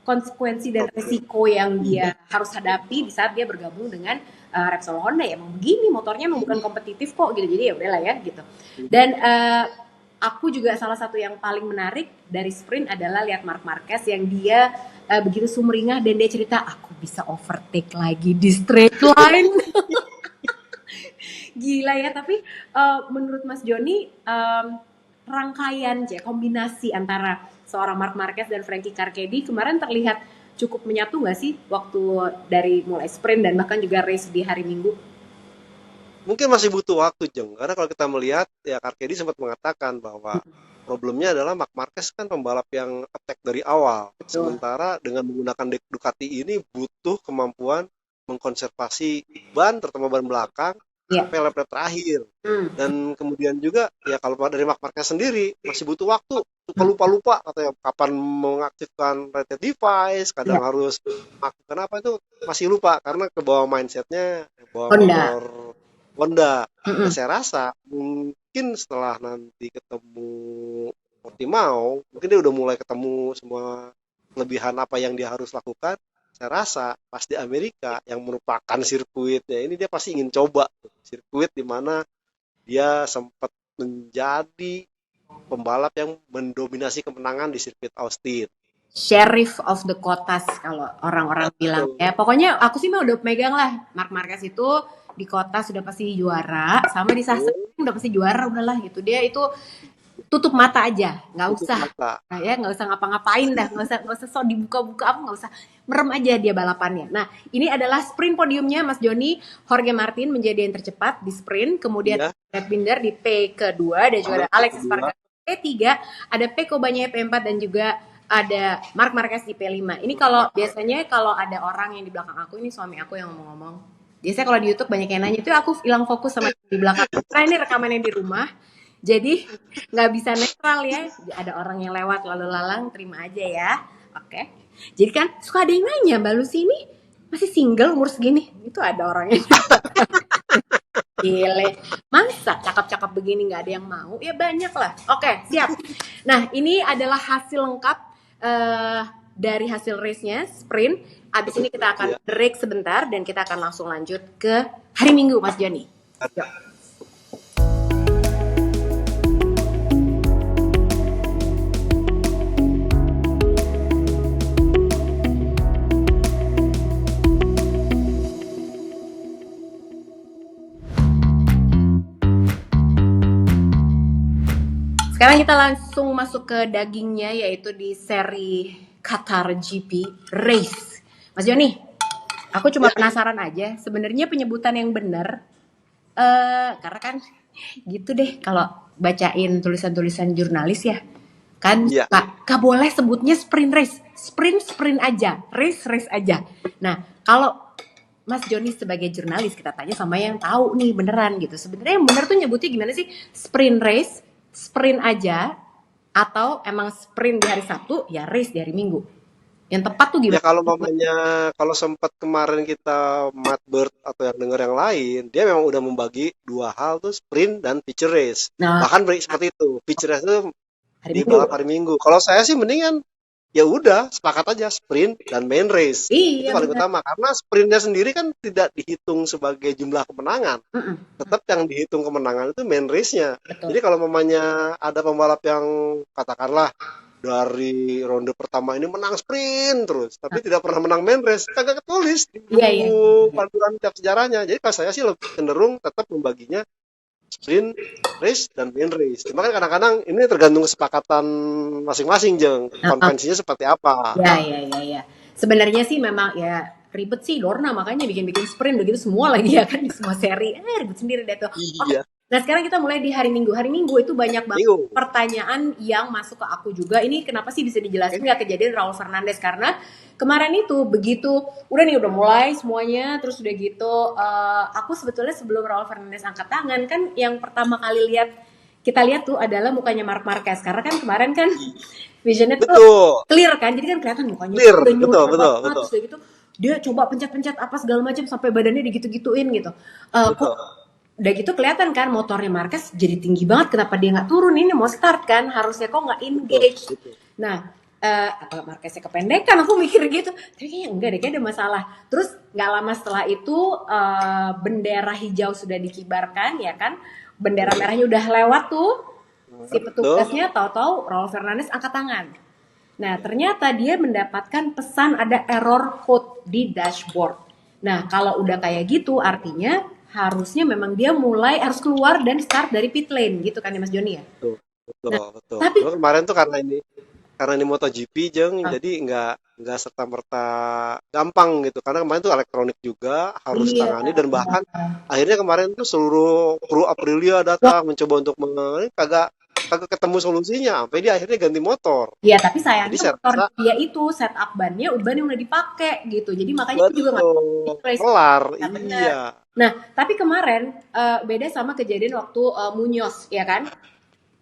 konsekuensi dan Oke. resiko yang dia harus hadapi di saat dia bergabung dengan Repsol Honda ya emang begini motornya emang bukan kompetitif kok gitu, jadi ya udahlah ya gitu. Dan aku juga salah satu yang paling menarik dari sprint adalah lihat Marc Marquez yang dia begitu sumringah dan dia cerita aku bisa overtake lagi di straight line. Gila ya, tapi menurut Mas Joni rangkaian kombinasi antara seorang Marc Marquez dan Frankie Carcedi kemarin terlihat cukup menyatu nggak sih waktu dari mulai sprint dan bahkan juga race di hari Minggu? Mungkin masih butuh waktu, Jeng. Karena kalau kita melihat, ya Carcedi sempat mengatakan bahwa problemnya adalah Marc Marquez kan pembalap yang attack dari awal. Betul. Sementara dengan menggunakan Ducati ini butuh kemampuan mengkonservasi ban, terutama ban belakang, Iya. sampai lap-lap terakhir. Dan kemudian juga, ya kalau dari Marc Marquez sendiri, masih butuh waktu. Suka lupa-lupa, katanya kapan mengaktifkan rated device, kadang Iya. harus mengaktifkan apa itu, masih lupa. Karena ke bawah mindsetnya, bawa Honda. motor Honda. Nah, saya rasa mungkin setelah nanti ketemu Portimao, mungkin dia udah mulai ketemu semua kelebihan apa yang dia harus lakukan. Saya rasa pas di Amerika yang merupakan sirkuitnya ini dia pasti ingin coba sirkuit di mana dia sempat menjadi pembalap yang mendominasi kemenangan di sirkuit Austin. Sheriff of the Kotas kalau orang-orang bilang ya. Pokoknya aku sih mah udah megang lah Marc Marquez itu di kota sudah pasti juara, sama di Sassuolo udah pasti juara udahlah gitu. Dia itu tutup mata aja, nggak usah ya nggak usah ngapa-ngapain dah, nggak usah sok dibuka-buka apa, nggak usah, merem aja dia balapannya. Nah ini adalah sprint podiumnya Mas Joni. Jorge Martin menjadi yang tercepat di sprint, kemudian Brad Binder di P kedua dan juga ada Alexis Espargaro P3, ada Pecco Bagnaia P4 dan juga ada Marc Marquez di P5. Ini kalau biasanya kalau ada orang yang di belakang aku, ini suami aku yang ngomong-ngomong. Biasanya kalau di YouTube banyak yang nanya, itu aku hilang fokus sama di belakang. Karena ini rekamannya di rumah, jadi nggak bisa netral ya. Ada orang yang lewat lalu lalang, terima aja ya. Oke. Jadi kan suka ada yang nanya, Mbak Lucy ini masih single umur segini? Itu ada orangnya. Gile, masa cakep-cakep begini nggak ada yang mau? Ya banyak lah. Oke, siap. Nah ini adalah hasil lengkap dari hasil race-nya sprint. Abis ini kita akan break sebentar dan kita akan langsung lanjut ke hari Minggu, Mas Joni. Yuk. Sekarang kita langsung masuk ke dagingnya, yaitu di seri Qatar GP Race. Mas Joni, aku cuma penasaran aja, sebenarnya penyebutan yang benar, karena kan gitu deh kalau bacain tulisan-tulisan jurnalis ya, kan gak boleh sebutnya sprint race, sprint aja, race aja. Nah kalau Mas Joni sebagai jurnalis, kita tanya sama yang tahu nih beneran gitu, sebenarnya yang bener tuh nyebutnya gimana sih? Sprint race, sprint aja, atau emang sprint di hari Sabtu ya race di hari Minggu? Yang tepat tuh gimana? Ya kalau mamanya, kalau sempat kemarin kita Matt atau yang dengar yang lain, dia memang udah membagi dua hal tuh, sprint dan feature race. Bahkan seperti itu, feature race itu di balap hari Minggu. Kalau saya sih mendingan ya udah sepakat aja sprint dan main race. Itu paling utama, karena sprintnya sendiri kan tidak dihitung sebagai jumlah kemenangan. Tetap yang dihitung kemenangan itu main race-nya. Jadi kalau mamanya ada pembalap yang katakanlah dari ronde pertama ini menang sprint terus, tapi tidak pernah menang main race, kagak ketulis di buku panduan tiap sejarahnya. Jadi kalau saya sih lebih cenderung tetap membaginya sprint race dan main race. Cuma kan kadang-kadang ini tergantung kesepakatan masing-masing, Jeng. Konvensinya seperti apa. Ya. Sebenarnya sih memang ya ribet sih Dorna, makanya bikin-bikin sprint begitu semua lagi ya kan, di semua seri. Ribet sendiri deh tuh. Iya. Nah sekarang kita mulai di hari Minggu. Hari Minggu itu banyak banget pertanyaan yang masuk ke aku juga. Ini kenapa sih bisa dijelasin nggak kejadian Raul Fernandez? Karena kemarin itu begitu udah mulai semuanya, terus udah gitu aku sebetulnya sebelum Raul Fernandez angkat tangan kan, yang pertama kali kita lihat tuh adalah mukanya Marc Marquez, karena kan kemarin kan visionnya tuh clear kan, jadi kan kelihatan mukanya clear, betul. Terus udah gitu dia coba pencet-pencet apa segala macam sampai badannya digitu-gituin gitu. Udah gitu kelihatan kan motornya Marquez jadi tinggi banget, kenapa dia nggak turun, ini mau start kan, harusnya kok nggak engage. Nah Atau Marqueznya kependekan, aku mikir gitu, tapi kayaknya enggak deh, kayaknya ada masalah. Terus nggak lama setelah itu bendera hijau sudah dikibarkan ya kan, bendera merahnya udah lewat tuh, si Betul. petugasnya tahu-tahu Raul Fernandez angkat tangan. Nah, ternyata dia mendapatkan pesan ada error code di dashboard. Nah, kalau udah kayak gitu artinya harusnya memang dia mulai harus keluar dan start dari pit lane gitu kan ya Mas Joni ya. Betul, betul, Nah, betul. tapi Cuma kemarin tuh karena ini MotoGP jeng, jadi nggak serta merta gampang gitu. Karena kemarin tuh elektronik juga harus iya. tangani dan bahkan akhirnya kemarin tuh seluruh kru Aprilia Wah, datang mencoba untuk kagak kagak ketemu solusinya sampai dia akhirnya ganti motor. iya, tapi Jadi sayangnya saya motor rasa dia itu setup ban yang udah dipakai gitu. Jadi makanya dia juga nggak betul race. kelar, Nah, bener. iya, Nah, tapi kemarin beda sama kejadian waktu Munoz ya kan?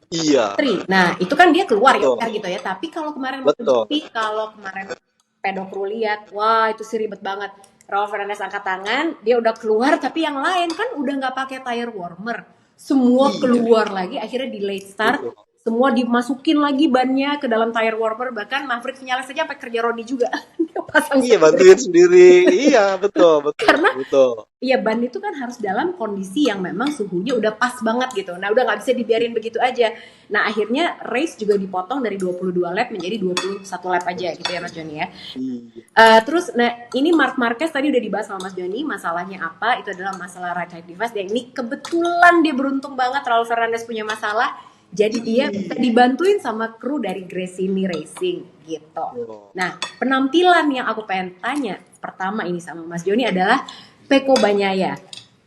iya, Nah, itu kan dia keluar ya betul, udah gitu ya. Tapi kalau kemarin betul. MotoGP, kalau kemarin pedokru lihat, wah itu sih ribet banget. Raul Fernandez angkat tangan, dia udah keluar, tapi yang lain kan udah nggak pakai tire warmer. Semua Iya, keluar lagi, akhirnya di late start, betul. semua dimasukin lagi bannya ke dalam tire warmer. Bahkan Maverick Vinales aja sampai kerja Rodi juga, dia pasang Iya, sendiri. bantuin sendiri. Iya, betul, betul, Karena betul. iya, ban itu kan harus dalam kondisi yang memang suhunya udah pas banget gitu. Nah, udah nggak bisa dibiarin begitu aja. Nah, akhirnya race juga dipotong dari 22 lap menjadi 21 lap aja gitu ya Mas Joni ya. Iya. Terus, nah ini Marc Marquez tadi udah dibahas sama Mas Joni, masalahnya apa? Itu adalah masalah right side device. Dan ini kebetulan dia beruntung banget Raul Fernandez punya masalah. Jadi dia bisa Iya. dibantuin sama kru dari Gresini Racing gitu. Betul. Nah, penampilan yang aku pengen tanya pertama ini sama Mas Joni adalah Peko Banyaya.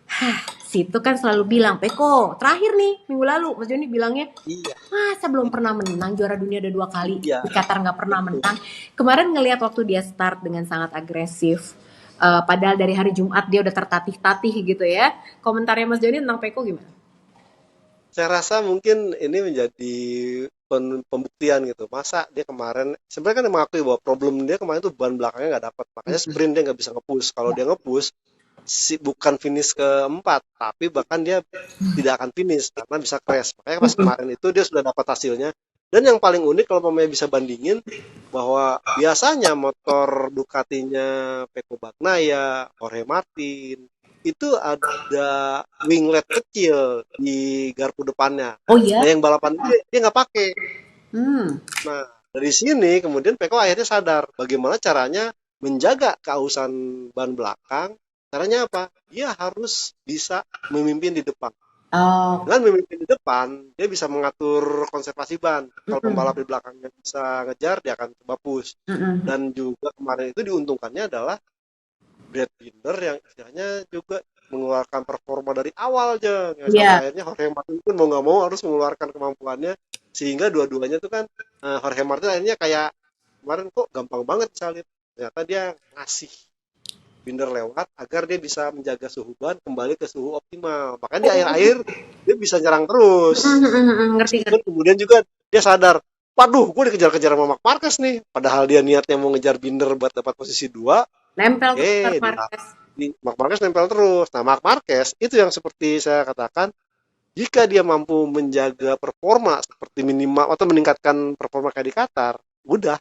Hah, situ kan selalu bilang, Peko, terakhir nih, minggu lalu, Mas Joni bilangnya, Iya, masa belum pernah menang, juara dunia udah 2 kali, iya, di Qatar nggak pernah betul. menang. Kemarin ngelihat waktu dia start dengan sangat agresif, padahal dari hari Jumat dia udah tertatih-tatih gitu ya. Komentarnya Mas Joni tentang Peko gimana? Saya rasa mungkin ini menjadi pembuktian gitu. Masa dia kemarin sebenarnya kan dia mengakui bahwa problem dia kemarin tuh ban belakangnya nggak dapat. Makanya sprint dia nggak bisa nge-push. Kalau dia nge-push bukan finish keempat, tapi bahkan dia tidak akan finish karena bisa crash. Makanya pas kemarin itu dia sudah dapat hasilnya. Dan yang paling unik kalau pemain bisa bandingin bahwa biasanya motor Ducatinya Pecco Bagnaia, Jorge Martin itu ada winglet kecil di garpu depannya. Oh Nah iya? yang balapan dia nggak pakai. Hmm. Nah dari sini kemudian Pecco akhirnya sadar bagaimana caranya menjaga keausan ban belakang. Caranya apa? Dia harus bisa memimpin di depan. Oh. Dengan memimpin di depan, dia bisa mengatur konservasi ban. Kalau pembalap Mm-mm. di belakangnya bisa ngejar, dia akan coba push. Mm-mm. Dan juga kemarin itu diuntungkannya adalah Brad Binder yang istilahnya juga mengeluarkan performa dari awal aja. Yang sampai Iya. akhirnya Jorge Martin pun mau nggak mau harus mengeluarkan kemampuannya. Sehingga dua-duanya tuh kan, Jorge Martin akhirnya kayak, kemarin kok gampang banget salib. Ternyata dia ngasih Binder lewat agar dia bisa menjaga suhu ban kembali ke suhu optimal. Bahkan di akhir-akhir dia bisa nyerang terus. Ngerti Meskipun ngerti. kemudian juga dia sadar, waduh, gue dikejar-kejar sama Marc Marquez nih. Padahal dia niatnya mau ngejar Binder buat dapat posisi dua. Nempel tuh Marc Di, Marquez. di Marc Marquez nempel terus. Nah, Marc Marquez itu yang seperti saya katakan, jika dia mampu menjaga performa seperti minimal atau meningkatkan performa kayak di Qatar, udah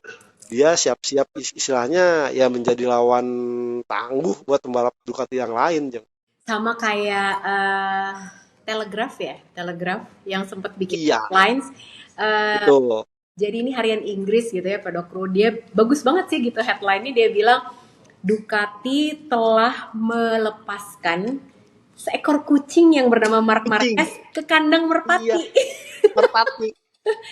dia siap-siap istilahnya ya menjadi lawan tangguh buat pembalap Ducati yang lain, Jeng. Sama kayak Telegraph ya, Telegraph yang sempat bikin Iya, headlines. Eh, betul. jadi ini harian Inggris gitu ya, Pedokro. Dia bagus banget sih gitu headline-nya. Dia bilang Ducati telah melepaskan seekor kucing yang bernama Marc Kucing. Marquez ke kandang Iya, merpati. merpati.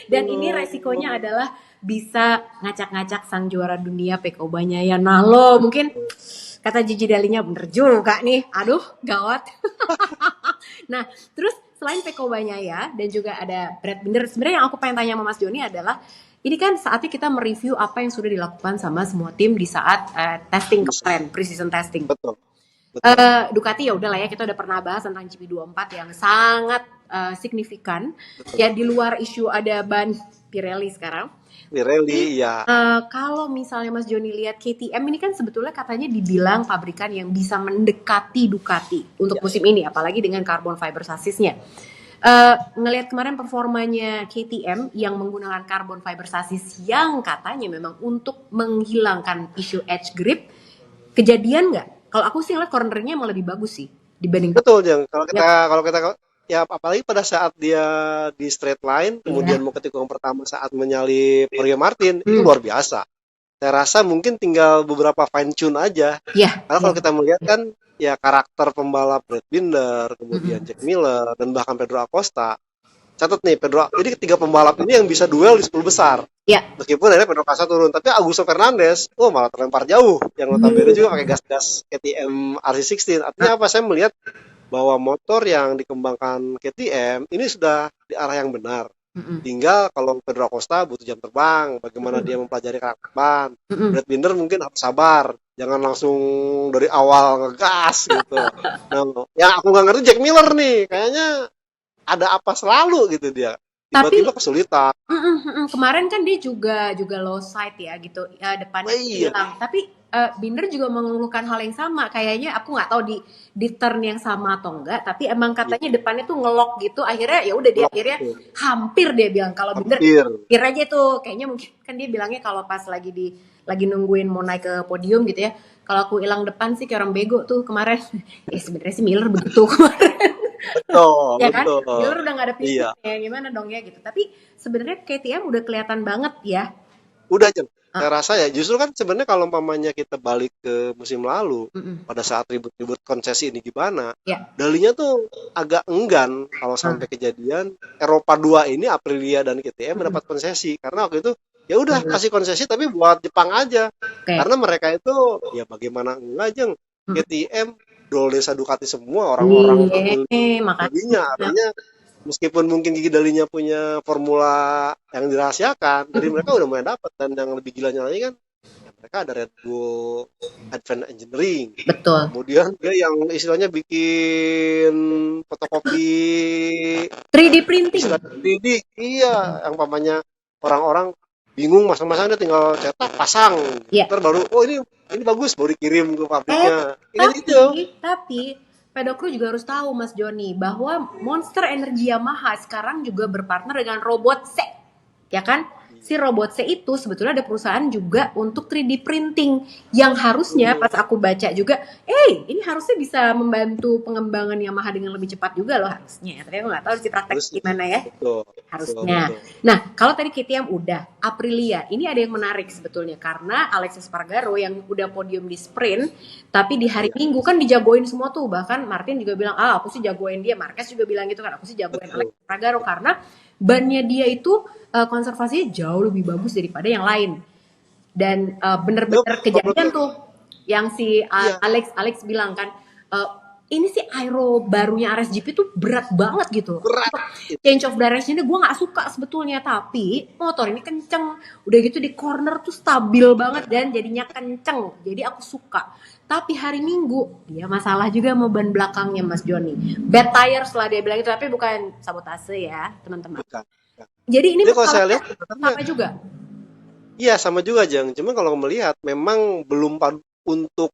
Dan ini resikonya Oh, adalah bisa ngacak-ngacak sang juara dunia Peko Banyaya. Nah lo mungkin kata Gigi Dalinya bener juga nih. Aduh gawat. Nah, terus selain Peko Banyaya dan juga ada Brad Binder, sebenarnya yang aku pengen tanya sama Mas Joni adalah ini kan saatnya kita mereview apa yang sudah dilakukan sama semua tim di saat testing bisa. kemarin, pre-season testing. Betul, betul. Ducati ya udahlah ya kita udah pernah bahas tentang GP24 yang sangat signifikan. Betul. Ya di luar isu ada ban Pirelli sekarang. Pirelli, ya. Kalau misalnya Mas Joni lihat KTM ini kan sebetulnya katanya dibilang pabrikan yang bisa mendekati Ducati untuk Ya. musim ini, apalagi dengan carbon fiber chassisnya. Ngelihat kemarin performanya KTM yang menggunakan carbon fiber chassis yang katanya memang untuk menghilangkan isu edge grip, kejadian nggak? Kalau aku sih ngeliat cornernya emang lebih bagus sih dibanding Betul, Jeng. Kalau ya, kita ya apalagi pada saat dia di straight line, iya. kemudian mau ke tikungan pertama saat menyalip Jorge Martin, itu Hmm, luar biasa. Saya rasa mungkin tinggal beberapa fine tune aja. ya, Karena ya. kalau kita melihat kan ya karakter pembalap Brad Binder, kemudian Mm-mm. Jack Miller, dan bahkan Pedro Acosta. Catat nih Pedro, jadi ketiga pembalap ini yang bisa duel di 10 besar. Ya. Meskipun akhirnya Pedro Acosta turun, tapi Augusto Fernandez, oh malah terlempar jauh. Yang notabene juga pakai gas-gas KTM RC16. Artinya apa? Saya melihat bahwa motor yang dikembangkan KTM ini sudah di arah yang benar. Mm-mm. Tinggal kalau Pedro Acosta butuh jam terbang, bagaimana dia mempelajari karakter ban. Mm-mm. Brad Binder mungkin harus sabar, jangan langsung dari awal ngegas gitu. Nah, yang aku nggak ngerti Jack Miller nih, kayaknya ada apa selalu gitu dia. Tiba-tiba Tapi kesulitan. kemarin kan dia juga low side ya gitu, Oh depannya tuh iya, hilang. Tapi Binder juga mengeluhkan hal yang sama. Kayaknya aku nggak tahu di turn yang sama atau enggak. Tapi emang iya, katanya depannya tuh ngelok gitu. Akhirnya ya udah dia blok akhirnya tuh. hampir dia bilang kalau Binder Hampir. hampir aja tuh. Kayaknya mungkin kan dia bilangnya kalau pas lagi nungguin mau naik ke podium gitu ya. Kalau aku hilang depan sih kayak orang bego tuh kemarin. Sebenarnya sih Miller begitu kemarin. Betul, Ya kan? betul. Miller udah nggak ada Iya, piston ya gimana dong ya gitu. Tapi sebenarnya KTM udah kelihatan banget ya. udah Jen. Uh, Saya rasa ya justru kan sebenarnya kalau umpamanya kita balik ke musim lalu, mm-mm. pada saat ribut-ribut konsesi ini gimana, Ya. Dalinya tuh agak enggan kalau Uh, sampai kejadian Eropa 2 ini Aprilia dan KTM mm-mm. mendapat konsesi karena waktu itu ya udah kasih konsesi tapi buat Jepang aja Oke. karena mereka itu ya bagaimana enggak Jeng, Mm-mm. KTM Dol desa Ducati semua orang-orang Iya, pemilik dalinya makanya. artinya meskipun mungkin Gigi Dalinya punya formula yang dirahasiakan dari mereka udah mulai dapat dan yang lebih gilanya lagi kan ya mereka ada Red Bull Advanced Engineering. Betul. Kemudian dia yang istilahnya bikin fotokopi 3D printing. istilah 3D, iya, yang pamannya orang-orang bingung masang-masang dia tinggal cetak pasang, Ya. ntar baru oh ini bagus baru dikirim ke Eh, pabriknya, ini itu. tapi pedokru juga harus tahu Mas Joni bahwa Monster Energy Yamaha sekarang juga berpartner dengan Robotse, ya kan? Si Robotse itu sebetulnya ada perusahaan juga untuk 3D printing yang harusnya Hmm, pas aku baca juga, ini harusnya bisa membantu pengembangan Yamaha dengan lebih cepat juga loh harusnya. Tapi aku nggak tahu di praktek harusnya gimana ya. betul betul Harusnya. betul. Nah, kalau tadi KTM udah, Aprilia, ini ada yang menarik sebetulnya karena Alexis Espargaro yang udah podium di sprint, tapi di hari Iya, Minggu kan dijagoin semua tuh. Bahkan Martin juga bilang, aku sih jagoin dia. Marquez juga bilang gitu kan, aku sih jagoin betul Alexis Espargaro karena bannya dia itu konservasinya jauh lebih bagus daripada yang lain. Dan itu bener-bener kejadian problemnya. tuh yang si Iya, Alex bilang kan, ini sih aero barunya RSGP tuh berat banget gitu. berat itu. Change of directionnya gue nggak suka sebetulnya, tapi motor ini kenceng, udah gitu di corner tuh stabil banget dan jadinya kenceng, jadi aku suka. Tapi hari Minggu dia masalah juga sama ban belakangnya Mas Joni, bad tire setelah dia bilang itu, tapi bukan sabotase ya teman-teman. Bukan, bukan. Jadi ini Jadi kalau saya masalahnya lihat sebenarnya sama juga. iya sama juga Jang. Cuma kalau melihat memang belum untuk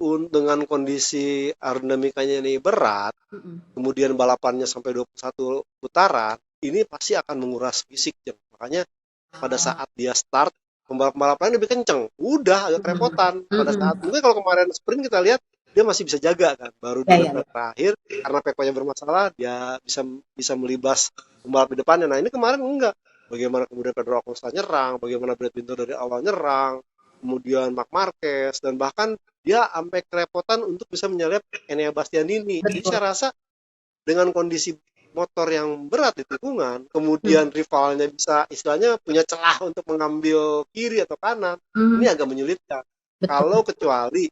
dengan kondisi aerodinamikanya ini berat, Mm-mm. kemudian balapannya sampai 21 putaran, ini pasti akan menguras fisik Jang. Makanya pada Ah, saat dia start pembalap-pembalap lain lebih kenceng. Udah agak mm-mm. kerepotan. Pada saat Mm-mm. mungkin kalau kemarin sprint kita lihat dia masih bisa jaga kan. Baru Ya, di ya, lap ya. terakhir karena pekonya bermasalah dia bisa bisa melibas pembalap di depannya. Nah, ini kemarin enggak. Bagaimana kemudian Pedro Acosta nyerang, bagaimana Brad Binder dari awal nyerang, kemudian Marc Marquez dan bahkan dia sampai kerepotan untuk bisa menyalip Enea Bastianini. Jadi Betul. saya rasa dengan kondisi motor yang berat di tikungan, Mm. kemudian rivalnya bisa istilahnya punya celah untuk mengambil kiri atau kanan, ini Mm. agak menyulitkan. Betul. Kalau kecuali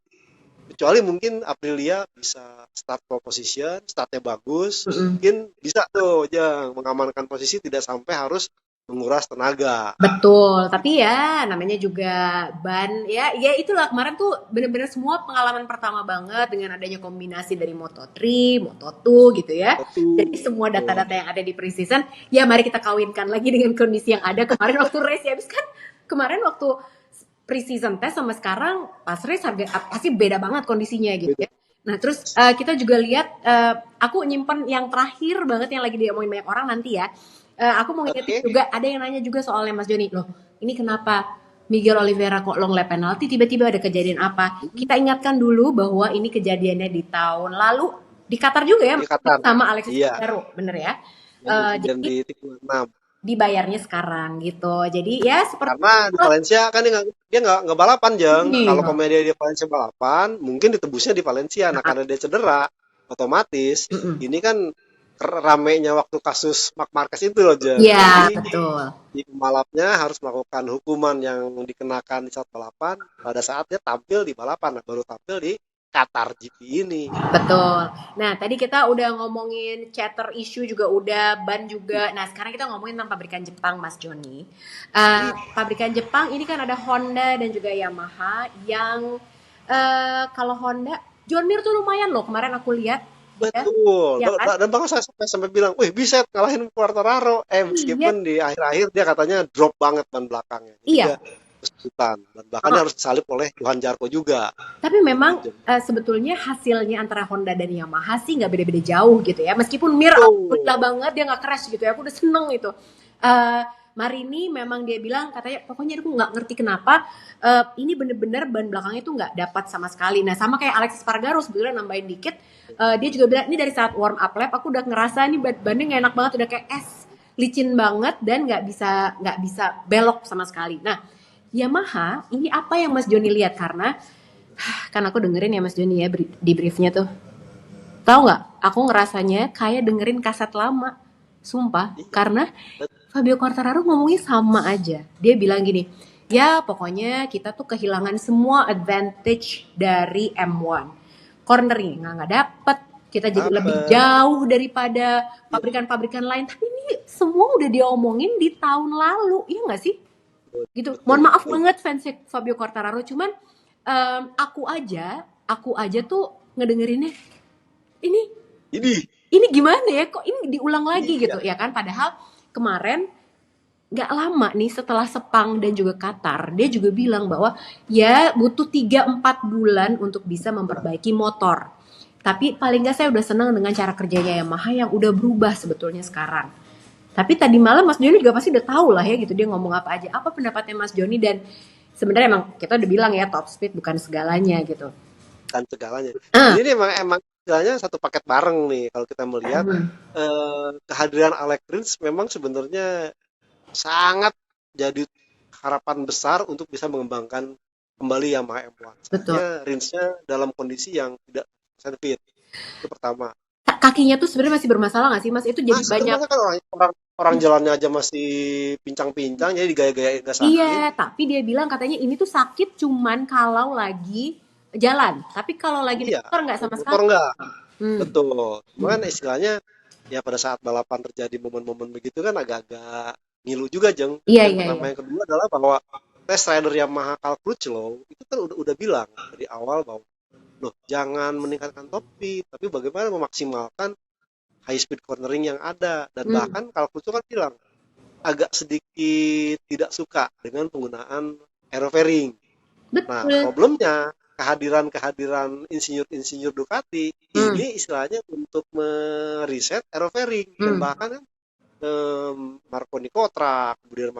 mungkin Aprilia bisa start pole position, startnya bagus, Mm-mm. mungkin bisa tuh yang mengamankan posisi tidak sampai harus menguras tenaga. Betul, tapi ya namanya juga ban ya, ya itulah kemarin tuh bener-bener semua pengalaman pertama banget dengan adanya kombinasi dari Moto3, Moto2 gitu ya. Jadi semua Betul. data-data yang ada di preseason, ya mari kita kawinkan lagi dengan kondisi yang ada kemarin waktu race ya. Habis kan kemarin waktu preseason test sama sekarang pas race harga pasti beda banget kondisinya gitu Beda. ya. Nah, terus kita juga lihat, aku nyimpen yang terakhir banget yang lagi diomongin banyak orang nanti ya. Aku mau ngingetin Oke. juga, ada yang nanya juga soalnya Mas Joni, loh ini kenapa Miguel Oliveira kok long lap penalti, tiba-tiba ada kejadian apa? Kita ingatkan dulu bahwa ini kejadiannya di tahun lalu, di Qatar juga ya, Di Qatar. sama Alexis Iya, Espargaro, bener ya? yang insiden Jadi di tikungan 6. dibayarnya sekarang gitu. Jadi ya seperti Karena di itulah. Valencia kan dia nggak balapan, Jeng. Kalau Iya. komedia di Valencia balapan, mungkin ditebusnya di Valencia. Nah, Nah, karena dia cedera, otomatis mm-mm. ini kan ramenya waktu kasus Marc Marquez itu loh, Jeng. Iya, Jadi betul. si pembalapnya harus melakukan hukuman yang dikenakan di saat balapan pada saat dia tampil di balapan. Nah, baru tampil di Qatar GP ini. Betul. Nah, tadi kita udah ngomongin chatter issue juga udah, ban juga. Nah, sekarang kita ngomongin tentang pabrikan Jepang, Mas Joni. Ih, Pabrikan Jepang ini kan ada Honda dan juga Yamaha yang kalau Honda, John Mir tuh lumayan loh. Kemarin aku lihat dia, betul. ya kan? Dan bahkan saya sampai bilang, wih bisa ngalahin Quartararo. Iya, Meskipun di akhir-akhir dia katanya drop banget ban belakangnya. Jadi dia iya. kesulitan. Dan bahkan dia Uh, harus disalip oleh Johan Zarco juga. Tapi Gitu, memang Jem. sebetulnya hasilnya antara Honda dan Yamaha sih nggak beda-beda jauh gitu ya. Meskipun Mir alhamdulillah Betul. banget dia nggak crash gitu ya. Aku udah seneng itu. Eh Marini memang dia bilang katanya pokoknya aku nggak ngerti kenapa ini bener-bener ban belakangnya tuh nggak dapat sama sekali. Nah sama kayak Alexis Spargaro sebetulnya nambahin dikit. Dia juga bilang ini dari saat warm up lap aku udah ngerasa ini bannya nggak enak banget udah kayak es licin banget dan nggak bisa belok sama sekali. Nah Yamaha ini apa yang Mas Joni lihat karena kan aku dengerin ya Mas Joni ya di briefnya tuh. Tahu nggak? Aku ngerasanya kayak dengerin kaset lama. Sumpah, Iya, karena bet- Fabio Quartararo ngomongnya sama aja. Dia bilang gini, ya pokoknya kita tuh kehilangan semua advantage dari M1. Cornering nggak dapet, kita jadi lebih apa? jauh daripada Iya, pabrikan-pabrikan lain. Tapi ini semua udah diomongin di tahun lalu, iya nggak sih? Gitu. Mohon betul, maaf betul. banget fans Fabio Quartararo, cuman aku aja tuh ngedengerinnya ini Ini, ini gimana ya kok ini diulang lagi iya. gitu ya kan padahal kemarin nggak lama nih setelah Sepang dan juga Qatar dia juga bilang bahwa ya butuh 3-4 bulan untuk bisa memperbaiki motor tapi paling nggak saya udah senang dengan cara kerjanya Yamaha yang udah berubah sebetulnya sekarang tapi tadi malam Mas Joni juga pasti udah tahu lah ya gitu dia ngomong apa aja apa pendapatnya Mas Joni dan sebenarnya emang kita udah bilang ya top speed bukan segalanya gitu. Dan segalanya. Ah, Ini emang emang istilahnya satu paket bareng nih kalau kita melihat kehadiran Alex Rins memang sebenarnya sangat jadi harapan besar untuk bisa mengembangkan kembali Yamaha M1. betul. Sayangnya Rinsnya dalam kondisi yang tidak fit. Itu pertama. Kakinya tuh sebenarnya masih bermasalah nggak sih Mas? Itu jadi Masih banyak. bermasalah kan orang jalannya aja masih pincang-pincang jadi gaya-gaya nggak sakit. Iya, tapi dia bilang katanya ini tuh sakit cuman kalau lagi jalan. Tapi kalau lagi naik Iya, motor nggak sama naik motor sekali. enggak. Hmm. Betul. Cuman istilahnya ya pada saat balapan terjadi momen-momen begitu kan agak-agak ngilu juga, Jeng. Iya, Yang iya, pertama, iya. yang kedua adalah bahwa test rider Yamaha Carl Crutchlow itu kan udah bilang dari awal bahwa loh jangan meningkatkan top speed, tapi bagaimana memaksimalkan high speed cornering yang ada dan Hmm. bahkan Carl Crutchlow kan bilang agak sedikit tidak suka dengan penggunaan aero fairing. Nah, Betul. problemnya kehadiran insinyur-insinyur Ducati Hmm. ini istilahnya untuk meriset aero fairing dan Hmm. bahkan kan Marconi Kotra, kemudian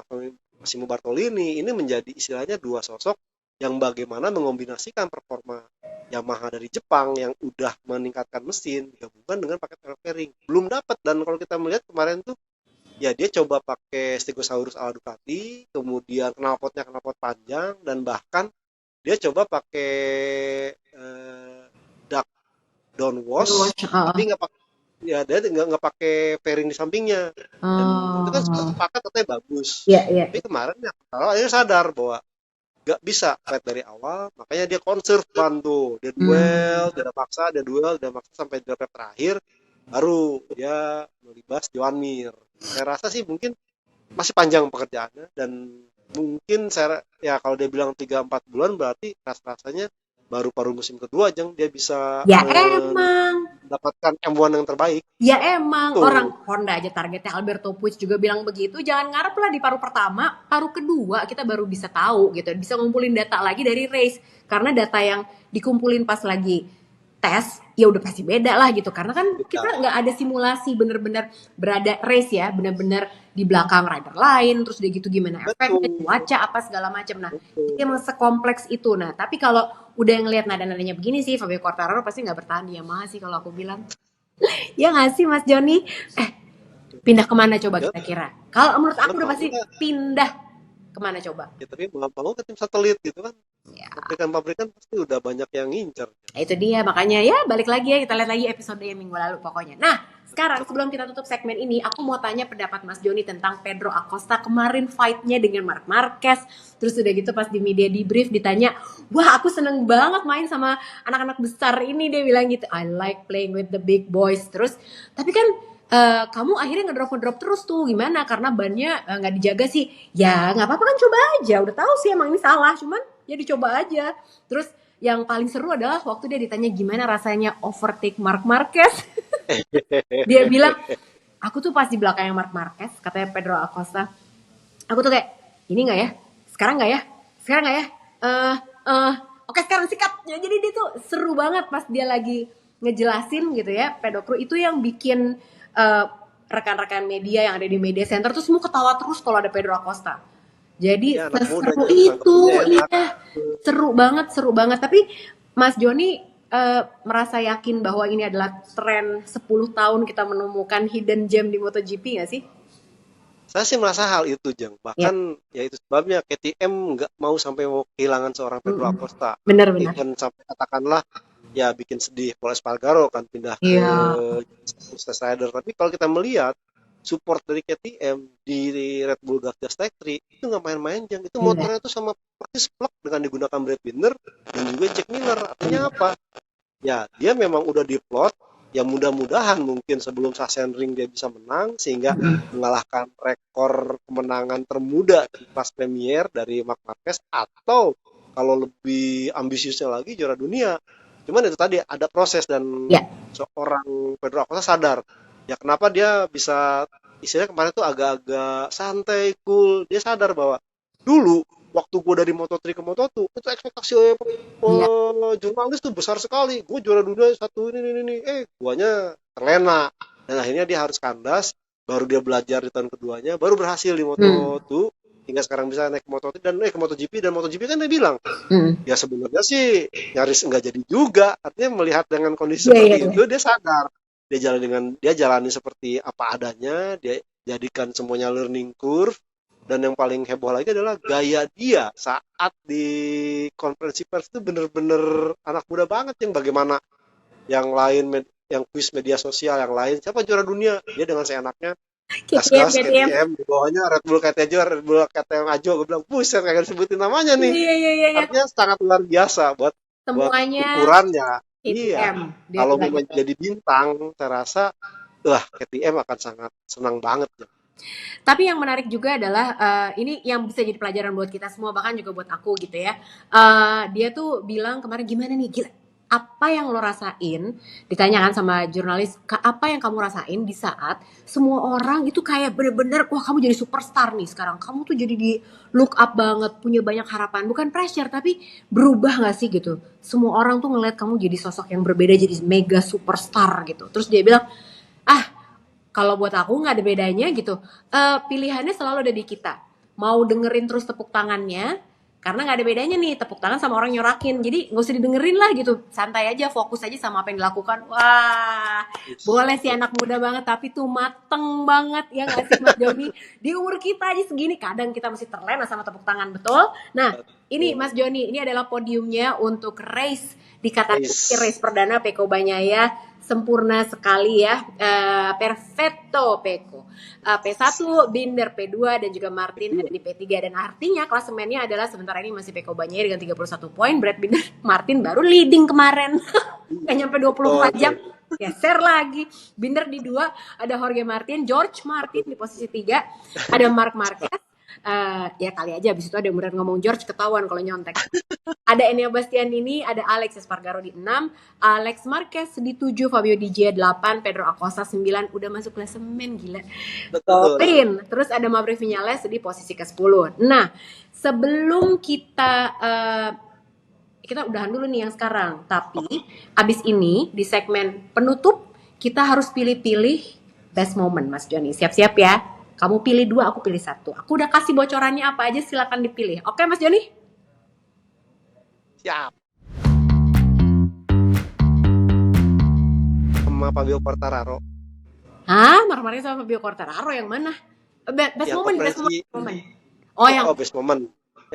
Massimo Bartolini ini menjadi istilahnya dua sosok yang bagaimana mengombinasikan performa Yamaha dari Jepang yang udah meningkatkan mesin digabungkan dengan paket aero fairing. Belum dapat dan kalau kita melihat kemarin tuh ya dia coba pakai Stegosaurus ala Ducati, kemudian knalpot panjang dan bahkan dia coba pakai duck downwash Oh. tapi nggak pakai ya dia nggak pakai fairing di sampingnya dan itu kan sempat Oh. sepakat katanya bagus Iya, iya. tapi kemarin ya kalau akhirnya sadar bahwa nggak bisa fight dari awal makanya dia conserve bantu dia Hmm. duel dia maksa sampai di lap terakhir baru dia melibas Joan Mir. Saya rasa sih mungkin masih panjang pekerjaannya dan mungkin saya ya kalau dia bilang 3-4 bulan berarti rasanya baru paruh musim kedua jeng dia bisa Ya emang. mendapatkan M1 yang terbaik Ya emang orang tuh. Honda aja targetnya Alberto Puig juga bilang begitu. Jangan ngarep lah di paruh pertama, paruh kedua kita baru bisa tahu gitu. Bisa ngumpulin data lagi dari race karena data yang dikumpulin pas lagi tes, ya udah pasti beda lah gitu. Karena kan Beda. kita nggak ada simulasi bener-bener berada race ya, bener-bener di belakang rider lain, terus udah gitu gimana efeknya, Betul. cuaca apa segala macam. Nah, Betul. jadi emang sekompleks itu. Nah, tapi kalau udah ngelihat nada-nadanya begini sih, Fabio Quartararo pasti nggak bertahan di Yamaha sih kalau aku bilang. Ya nggak sih Mas Joni? Pindah kemana coba Ya, kira-kira? Kalau menurut karena aku udah kalau pasti enggak, pindah kemana coba? ya tapi mau ke tim satelit gitu kan. Ya, Pabrikan-pabrikan pasti udah banyak yang ngincer. itu dia makanya ya balik lagi ya kita lihat lagi episode yang minggu lalu pokoknya. Nah sekarang sebelum kita tutup segmen ini aku mau tanya pendapat Mas Joni tentang Pedro Acosta kemarin fightnya dengan Marc Marquez. Terus udah gitu pas di media debrief ditanya, wah aku seneng banget main sama anak-anak besar ini, dia bilang gitu, I like playing with the big boys. Terus tapi kan kamu akhirnya ngedrop terus tuh gimana karena bannya nggak dijaga sih. Ya nggak apa-apa kan, coba aja, udah tahu sih emang ini salah, cuman ya dicoba aja. Terus yang paling seru adalah waktu dia ditanya gimana rasanya overtake Marc Marquez. Dia bilang, aku tuh pas di belakangnya Marc Marquez, katanya Pedro Acosta, aku tuh kayak, ini nggak ya? Sekarang nggak ya? Sekarang nggak ya? Oke sekarang sikat. Ya, jadi dia tuh seru banget pas dia lagi ngejelasin gitu ya, pedokru itu yang bikin rekan-rekan media yang ada di media center tuh semua ketawa terus kalau ada Pedro Acosta. Jadi Ya anak muda seseru jadi itu, tangkapnya enak. iya, seru banget. Tapi Mas Joni merasa yakin bahwa ini adalah tren 10 tahun kita menemukan hidden gem di MotoGP nggak sih? Saya sih merasa hal itu, Jeng. Ya, Bahkan ya itu sebabnya KTM nggak mau sampai mau kehilangan seorang Pedro Acosta. benar-benar. Even sampai katakanlah ya bikin sedih Paul Espargaro kan pindah ke Iya, Stage Rider. Tapi kalau kita melihat support dari KTM di Red Bull Gas Tech 3 itu nggak main-main, Jeng. Itu iya. motornya itu sama persis plek dengan digunakan Brad Binder dan juga Jack Miller. Artinya apa? Ya, dia memang udah diplot. Ya mudah-mudahan mungkin sebelum Sachsenring dia bisa menang sehingga mengalahkan rekor kemenangan termuda di kelas Premier dari Marc Marquez atau kalau lebih ambisiusnya lagi juara dunia. Cuman itu tadi ada proses dan Ya, seorang Pedro Acosta sadar ya kenapa dia bisa istilahnya kemarin tuh agak-agak santai, cool. Dia sadar bahwa dulu waktu gue dari Moto3 ke Moto2 itu ekspektasi iya. jurnalis tuh besar sekali. Gue juara dunia satu ini. Guanya terlena dan akhirnya dia harus kandas. Baru dia belajar di tahun keduanya, baru berhasil di Hmm, Moto2 hingga sekarang bisa naik ke Moto3 dan ke MotoGP kan dia bilang hmm. ya sebenarnya sih nyaris enggak jadi juga. Artinya melihat dengan kondisi Iya, iya, seperti iya. itu dia sadar. Dia jalani seperti apa adanya, dia jadikan semuanya learning curve dan yang paling heboh lagi adalah gaya dia saat di konferensi pers itu bener-bener anak muda banget yang bagaimana yang lain yang kuis media sosial yang lain siapa juara dunia dia dengan seenaknya KTM, gas-gas KTM. KTM di bawahnya Red Bull KTM Red Bull KTM Ajo gue bilang buset kagak disebutin namanya Iya, nih iya, iya, iya, iya. artinya sangat luar biasa buat buat Semuanya ukurannya iya KTM. Dia kalau bilang mau gitu. jadi bintang saya rasa wah KTM akan sangat senang banget ya. Tapi yang menarik juga adalah ini yang bisa jadi pelajaran buat kita semua, bahkan juga buat aku gitu ya. Dia tuh bilang kemarin gimana nih, gila, apa yang lo rasain? Ditanyakan sama jurnalis, apa yang kamu rasain di saat semua orang itu kayak bener-bener, wah kamu jadi superstar nih sekarang. Kamu tuh jadi di look up banget, punya banyak harapan. Bukan pressure, tapi berubah gak sih gitu? Semua orang tuh ngeliat kamu jadi sosok yang berbeda, jadi mega superstar gitu. Terus dia bilang, ah kalau buat aku nggak ada bedanya gitu. Pilihannya selalu ada di kita. Mau dengerin terus tepuk tangannya, karena nggak ada bedanya nih tepuk tangan sama orang nyorakin. Jadi nggak usah didengerin lah gitu. Santai aja, fokus aja sama apa yang dilakukan. Wah, boleh sih anak muda banget, tapi tuh mateng banget ya nggak sih Mas Joni? Di umur kita aja segini, kadang kita masih terlena sama tepuk tangan, betul? Nah, ini Mas Joni, ini adalah podiumnya untuk race di kategori race Nice. perdana Peko Banyaya. Sempurna sekali ya, perfetto Peko. P1, Binder P2 dan juga Martin ada di P3 dan artinya klasemennya adalah sementara ini masih Peko Banyaya dengan 31 poin, Brad Binder, Martin baru leading kemarin. Gak nyampe 24 jam geser lagi. Binder di 2, ada Jorge Martin, George Martin di posisi 3, ada Marc Marquez. Ya kali aja abis itu ada beneran ngomong George ketahuan kalau nyontek. Ada Enea Bastianini, ada Alex Espargaro di 6, Alex Marquez di 7, Fabio Di Gio 8, Pedro Acosta 9, udah masuk klasemen gila. Betul. Terus ada Maverick Vinales di posisi ke-10. Nah, sebelum kita kita udahan dulu nih yang sekarang. Tapi abis ini di segmen penutup kita harus pilih-pilih best moment, Mas Joni. Siap-siap ya. Kamu pilih 2, aku pilih 1. Aku udah kasih bocorannya apa aja, silakan dipilih. Oke, Mas Joni? Siap. Sama Fabio Quartararo. Hah? Marah-marahnya sama Fabio Quartararo yang mana? Best Yang moment, best konferensi, moment. Oh, yang best moment.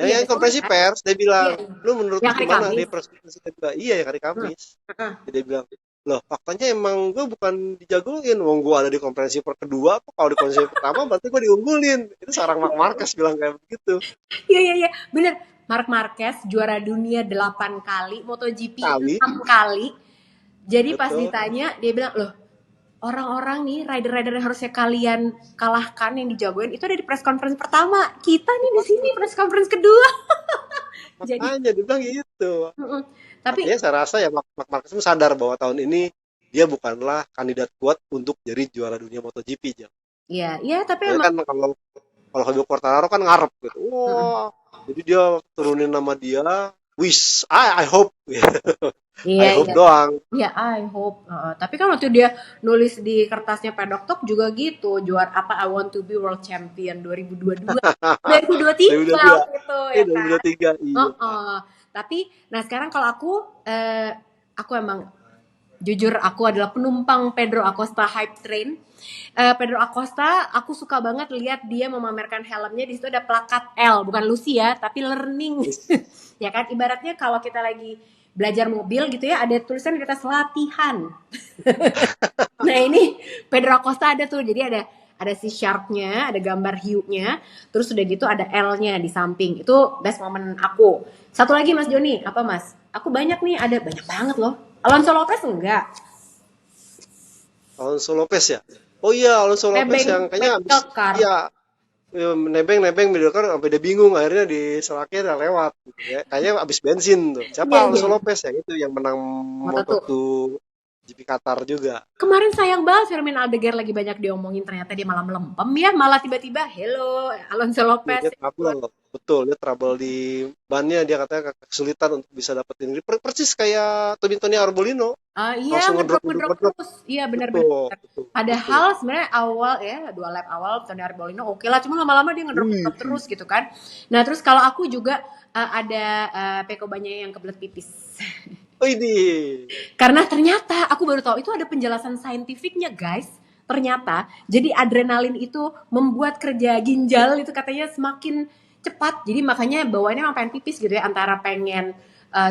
iya Yang best moment konferensi kan? pers, dia Iya, bilang, iya. lu menurut Yang lu hari gimana? Kamis. Dia presentasi kedua. Iya, yang hari Heeh, Kamis. heeh. Dia bilang, loh faktanya emang gue bukan dijagoin. Wong gue ada di konferensi per kedua, kok kalau di konferensi pertama berarti gue diunggulin. Itu seorang Mark Marquez bilang kayak begitu. Iya, iya, iya. Bener. Marc Marquez juara dunia 8 kali, MotoGP Kali, 6 kali. Jadi pas betul. ditanya, dia bilang, loh orang-orang nih, rider-rider yang harusnya kalian kalahkan, yang dijagoin, itu ada di press conference pertama. Kita nih di sini press conference kedua. Jadi, Makanya dia bilang gitu. tapi Artinya saya rasa ya Mark Marquez pun sadar bahwa tahun ini dia bukanlah kandidat kuat untuk jadi juara dunia MotoGP, Jam. ya, ya tapi Soalnya emang kan kalau Fabio Quartararo kan ngarep gitu. mm-mm. Wah, jadi dia turunin nama dia, wish, I hope, Iya, I hope iya. doang. Ya, I hope. Tapi kan waktu dia nulis di kertasnya Pedok Talk juga gitu, juara apa I want to be world champion 2022, 2023 2022, waktu itu ya kan. 2023, iya. Tapi, nah sekarang kalau aku emang jujur aku adalah penumpang Pedro Acosta hype train. Pedro Acosta, aku suka banget lihat dia memamerkan helmnya, di situ ada plakat L, bukan Lucy ya, tapi learning. Ya kan, ibaratnya kalau kita lagi belajar mobil gitu ya, ada tulisan di atas latihan. Nah ini Pedro Acosta ada tuh, jadi ada si shark-nya, ada gambar hiunya, terus udah gitu ada L-nya di samping. Itu best moment aku. Satu lagi Mas Joni, apa Mas? Aku banyak nih, ada banyak banget loh. Alonso Lopez enggak. Alonso Lopez ya. Oh iya, Alonso Lopez Nebeng, yang kayaknya bengkel habis, car. iya, nebeng middle car sampai dia bingung akhirnya di selaknya udah lewat gitu ya. Kayaknya habis bensin tuh. Siapa Iya, iya. Alonso Lopez ya itu yang menang Moto2. Moto2 GP Qatar juga. Kemarin sayang banget Fermin Aldegar lagi banyak diomongin, ternyata dia malah melempem ya, malah tiba-tiba hello Alonso Iya, Lopez. dia trouble. Betul, dia trouble di bannya, dia katanya kesulitan untuk bisa dapetin grip. Persis kayak Tony Arbolino, Iya, langsung ngedrop ngedrop ngedrop ngedrop. terus. Iya benar-benar. Betul, betul, betul. Padahal sebenarnya awal ya 2 lap awal Tony Arbolino oke lah, cuma lama-lama dia ngedrop Wih, terus gitu kan. Nah terus kalau aku juga ada Peko Banyak yang kebelet pipis. oh ini. Karena ternyata aku baru tahu itu ada penjelasan saintifiknya guys. Ternyata jadi adrenalin itu membuat kerja ginjal itu katanya semakin cepat. Jadi makanya bawaannya emang pengen pipis gitu ya, antara pengen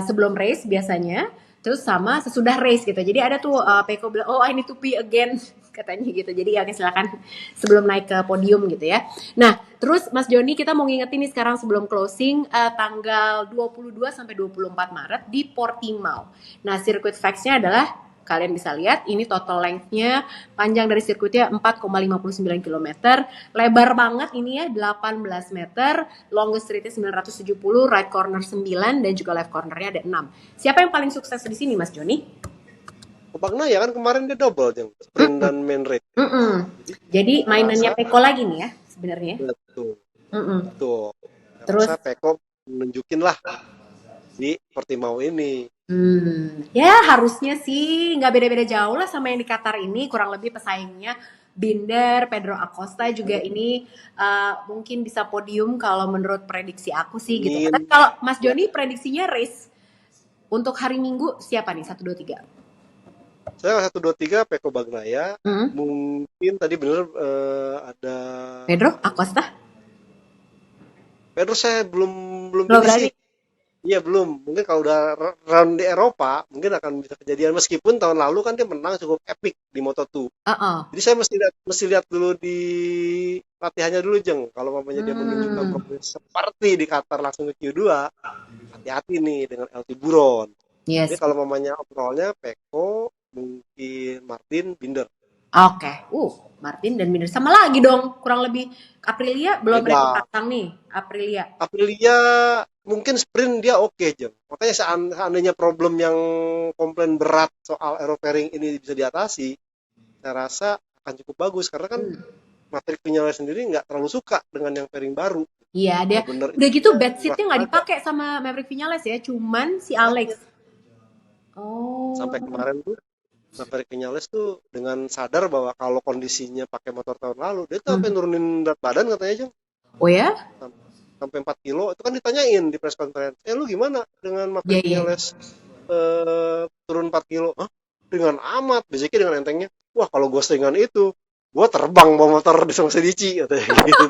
sebelum race biasanya, terus sama sesudah race gitu. Jadi ada tuh Peko bilang, oh I need to pee again katanya gitu. Jadi ya silakan sebelum naik ke podium gitu ya. Nah, terus Mas Joni kita mau ngingetin nih sekarang sebelum closing, tanggal 22 sampai 24 Maret di Portimao. Nah, circuit facts-nya adalah kalian bisa lihat ini total length-nya, panjang dari sirkuitnya 4,59 km, lebar banget ini ya 18 meter, longest streetnya 970, right corner 9 dan juga left cornernya ada 6. Siapa yang paling sukses di sini Mas Joni? Bagnaya kan kemarin dia double yang sprint dan main race. Jadi Saya mainannya rasa Peko lagi nih ya sebenarnya. betul, Mm-mm. betul. Saya Terus rasa Peko menunjukin lah di Portimao ini. Ya harusnya sih nggak beda-beda jauh lah sama yang di Qatar ini, kurang lebih pesaingnya Binder, Pedro Acosta juga ini mungkin bisa podium kalau menurut prediksi aku sih gitu. Amin. Tapi kalau Mas Ya, Joni prediksinya race untuk hari Minggu siapa nih? 1 2 3. saya 1 2 3 Peko Bagnaya. Mungkin tadi bener ada Pedro Acosta? Pedro saya belum Belum ini berani. sih. Iya belum. Mungkin kalau udah round di Eropa mungkin akan bisa kejadian, meskipun tahun lalu kan dia menang cukup epic di Moto2. Jadi saya mesti lihat dulu di latihannya dulu, Jeng. Kalau mamanya dia menunjukkan progres seperti di Qatar langsung ke Q2, hati-hati nih dengan El Tiburon. Jadi Yes. kalau mamanya overallnya Peko, mungkin Martin, Binder. Oke. Martin dan Binder sama lagi dong, kurang lebih. Aprilia belum ada Beda. dipasang nih. Aprilia. Aprilia mungkin sprint dia oke, Jeng. Makanya seandainya problem yang komplain berat soal aeropairing ini bisa diatasi, saya rasa akan cukup bagus karena kan Maverick Vinales sendiri nggak terlalu suka dengan yang pairing baru. Iya, dia bener-bener udah gitu bed berat seatnya nggak banget. dipakai sama Maverick Vinales ya, cuman si Alex. Sampai Oh, kemarin tuh Maverick Vinales tuh dengan sadar bahwa kalau kondisinya pakai motor tahun lalu, dia tuh sampai hmm. nurunin berat badan katanya aja. Oh ya? Sampai 4 kilo. Itu kan ditanyain di press conference. Lu gimana dengan Iya, Maverick iya. Vinales turun 4 kilo? Hah? Dengan amat. Basically dengan entengnya. Wah, kalau gue dengan itu, gue terbang bawa motor di Sama Sedici. Katanya gitu.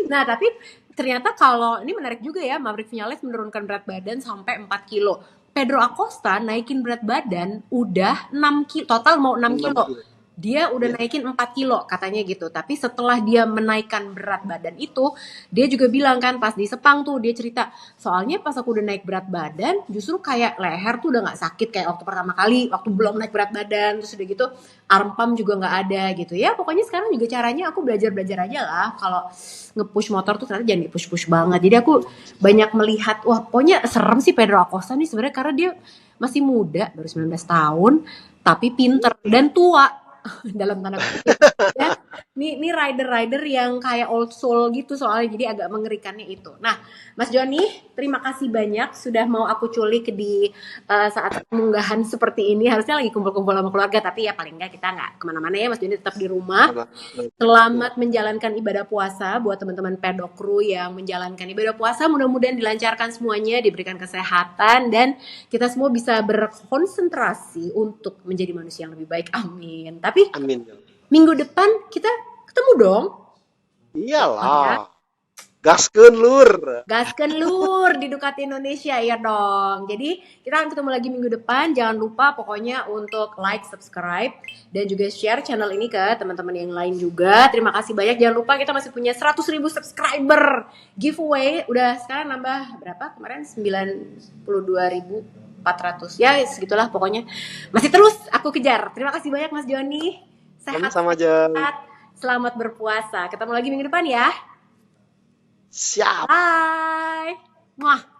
Nah, tapi ternyata kalau ini menarik juga ya, Maverick Vinales menurunkan berat badan sampai 4 kilo. Pedro Acosta naikin berat badan udah 6 kilo, total mau 6 6 kilo. kilo. Dia udah Iya. naikin 4 kilo katanya gitu. Tapi setelah dia menaikkan berat badan itu, dia juga bilang kan pas di Sepang tuh dia cerita, soalnya pas aku udah naik berat badan, justru kayak leher tuh udah nggak sakit kayak waktu pertama kali, waktu belum naik berat badan, terus udah gitu arm pump juga nggak ada gitu ya. Pokoknya sekarang juga caranya aku belajar-belajar aja lah. Kalau nge-push motor tuh ternyata jangan di-push-push banget. Jadi aku banyak melihat, wah pokoknya serem sih Pedro Acosta nih sebenarnya karena dia masih muda, baru 19 tahun, tapi pinter dan tua dalam tanda kutip ya. Nih rider-rider yang kayak old soul gitu soalnya, jadi agak mengerikannya itu. Nah, Mas Joni, terima kasih banyak sudah mau aku culik di saat pemunggahan seperti ini. Harusnya lagi kumpul-kumpul sama keluarga, tapi ya paling enggak kita nggak kemana-mana ya, Mas Joni tetap di rumah. Ya. Selamat menjalankan ibadah puasa buat teman-teman pedok kru yang menjalankan ibadah puasa. Mudah-mudahan dilancarkan semuanya, diberikan kesehatan, dan kita semua bisa berkonsentrasi untuk menjadi manusia yang lebih baik. Amin. Tapi Amin. minggu depan kita ketemu dong. Ya. Iyalah. Gaskeun lur. Gaskeun lur di Ducati Indonesia ya dong. Jadi kita akan ketemu lagi minggu depan. Jangan lupa pokoknya untuk like, subscribe, dan juga share channel ini ke teman-teman yang lain juga. Terima kasih banyak. Jangan lupa kita masih punya 100.000 subscriber giveaway. Udah sekarang nambah berapa? Kemarin 92.400. Ya segitulah pokoknya. Masih terus aku kejar. Terima kasih banyak Mas Joni. Sama-sama aja. Sehat-sehat. Selamat berpuasa. Ketemu lagi minggu depan ya. Siap. Bye. Muah.